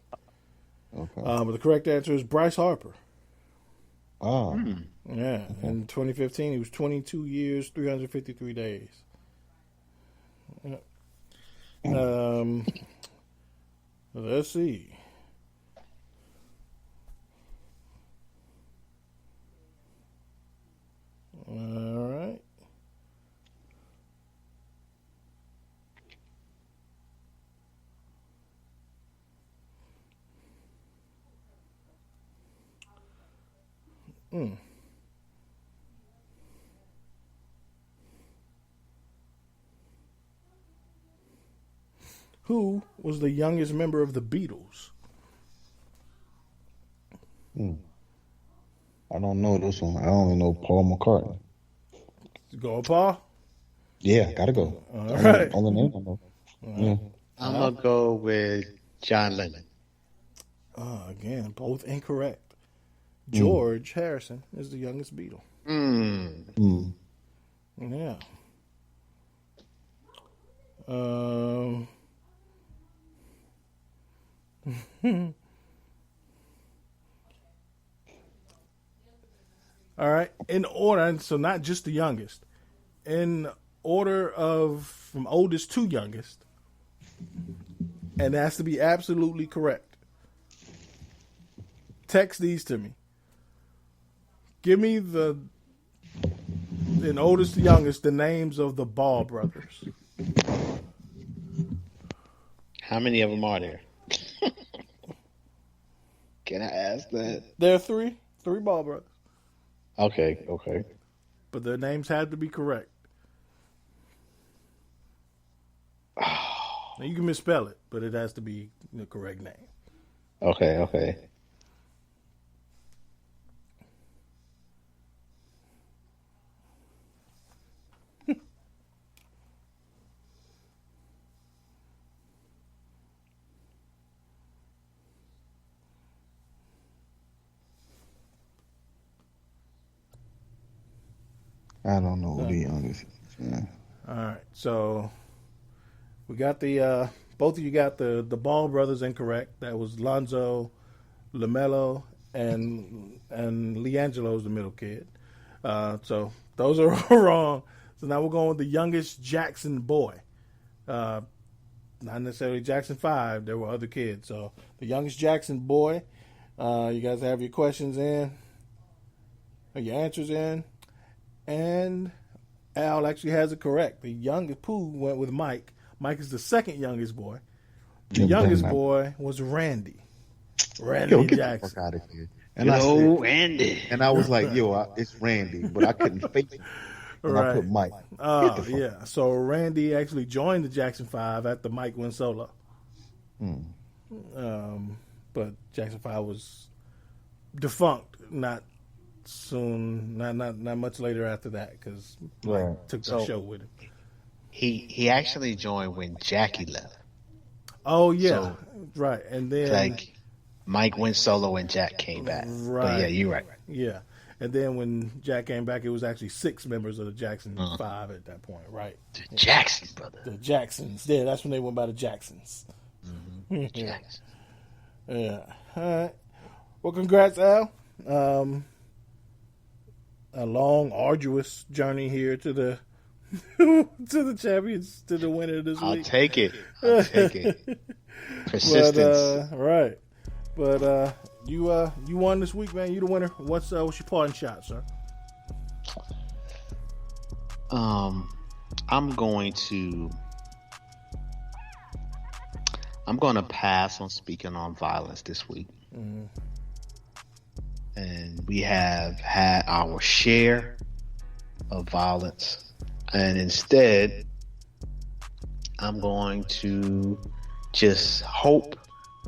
Okay. But the correct answer is Bryce Harper. Oh. Yeah, in 2015, he was 22 years, 353 days. Yeah. Let's see. All right. Who was the youngest member of the Beatles? I don't know this one. I only know Paul McCartney. Go, Paul. Yeah, gotta go. All right. On the name I know. Yeah. I'm going to go with John Lennon. Again, both incorrect. George Harrison is the youngest Beatle. Yeah. All right. In order, so not just the youngest. In order of from oldest to youngest. And it has to be absolutely correct. Text these to me. Give me in oldest to youngest, the names of the Ball brothers. How many of them are there? Can I ask that? There are three Ball brothers. Okay. But their names had to be correct. Now, you can misspell it, but it has to be the correct name. Okay. I don't know who the youngest is. Yeah. All right, so we got the both of you got the Ball brothers incorrect. That was Lonzo, LaMelo, and LeAngelo's the middle kid. So those are all wrong. So now we're going with the youngest Jackson boy. Not necessarily Jackson 5. There were other kids. So the youngest Jackson boy. You guys have your questions in, or your answers in. And Al actually has it correct. The youngest Pooh went with Mike. Mike is the second youngest boy. The youngest boy was Randy. Randy Get Jackson. the fuck out of here. Randy. And I was like, it's Randy, but I couldn't face it. And I put Mike. Yeah. So Randy actually joined the Jackson 5 after Mike went solo. But Jackson 5 was defunct not much later after that because Mike took the show with him. He actually joined when Jackie left. Oh yeah, right. And then like Mike went solo and Jack came back. Right. But yeah, you're right. Yeah. And then when Jack came back, it was actually 6 members of the Jackson 5 at that point, right? The Jackson brothers. The Jacksons. Yeah, that's when they went by the Jacksons. Jackson. Yeah. All right. Well, congrats, Al. A long, arduous journey here to the to the champions, to the winner this I'll week. take it. Persistence. But, right. But you won this week, man. You the winner. What's your parting shot, sir? I'm going to pass on speaking on violence this week. and we have had our share of violence. And instead, I'm going to just hope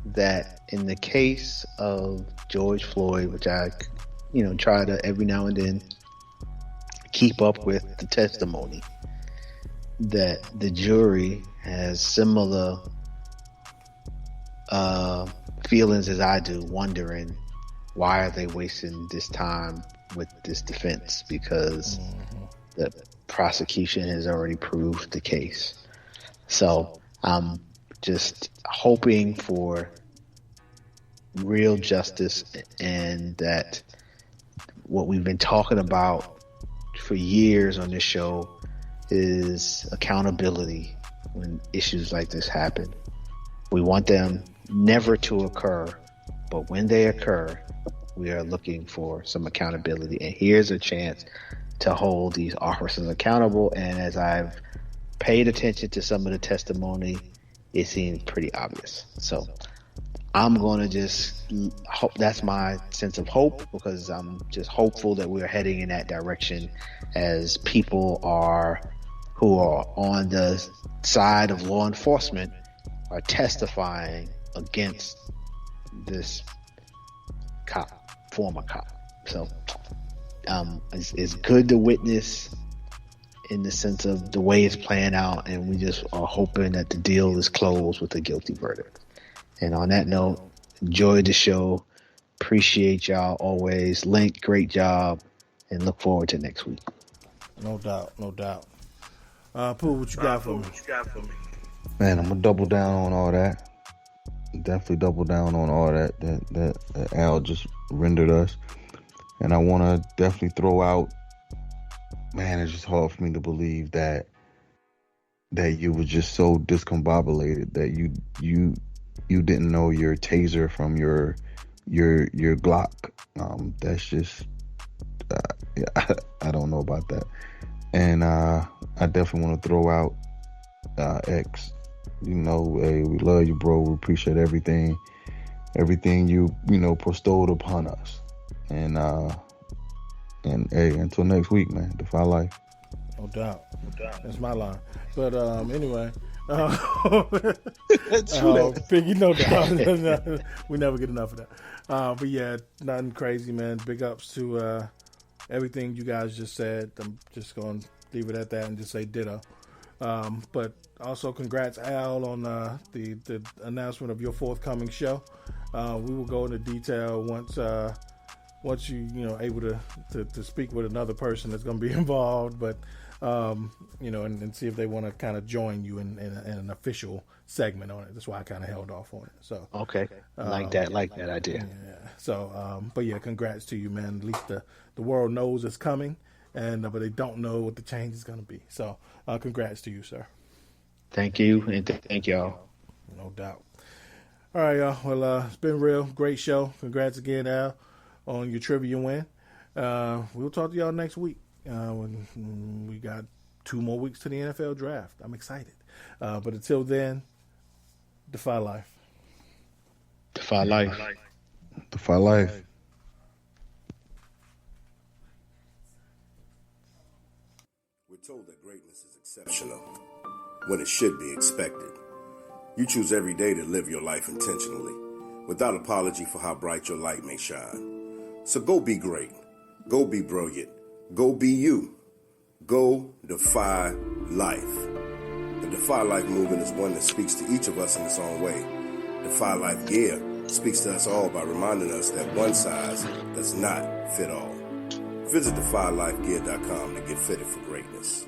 that in the case of George Floyd, which I, try to every now and then keep up with the testimony, that the jury has similar feelings as I do, wondering why are they wasting this time with this defense, because the prosecution has already proved the case. So I'm just hoping for real justice, and that what we've been talking about for years on this show is accountability when issues like this happen. We want them never to occur, but when they occur, we are looking for some accountability. And here's a chance to hold these officers accountable. And as I've paid attention to some of the testimony, it seems pretty obvious. So I'm going to just hope, that's my sense of hope, because I'm just hopeful that we're heading in that direction as people who are on the side of law enforcement are testifying against this former cop. So it's good to witness in the sense of the way it's playing out, and we just are hoping that the deal is closed with a guilty verdict. And on that note, enjoy the show. Appreciate y'all always. Link, great job, and look forward to next week. No doubt. Pooh, what you got for me? Man, I'm gonna double down on all that. Definitely double down on all that Al just rendered us. And I want to definitely throw out, man, it's just hard for me to believe that you were just so discombobulated that you didn't know your taser from your Glock. That's just I don't know about that. And I definitely want to throw out X. Hey, we love you, bro. We appreciate everything you bestowed upon us. And hey, until next week, man. Defy life. No doubt. That's my line. But anyway, Piggy, no doubt. We never get enough of that. But yeah, nothing crazy, man. Big ups to everything you guys just said. I'm just going to leave it at that and just say ditto. But also congrats, Al, on the announcement of your forthcoming show. We will go into detail once you able to speak with another person that's going to be involved, but and see if they want to kind of join you in an official segment on it. That's why I kind of held off on it. So okay, like that idea. Yeah. So, but yeah, congrats to you, man. At least the world knows it's coming, but they don't know what the change is going to be. So, congrats to you, sir. Thank you, and thank y'all. No doubt. All right, y'all. Well, it's been real. Great show. Congrats again, Al, on your trivia win. We'll talk to y'all next week. When we got 2 more weeks to the NFL draft. I'm excited. But until then, defy life. Defy life. Defy life. We're told that greatness is exceptional when it should be expected. You choose every day to live your life intentionally, without apology for how bright your light may shine. So go be great. Go be brilliant. Go be you. Go defy life. The Defy Life movement is one that speaks to each of us in its own way. Defy Life Gear speaks to us all by reminding us that one size does not fit all. Visit defylifegear.com to get fitted for greatness.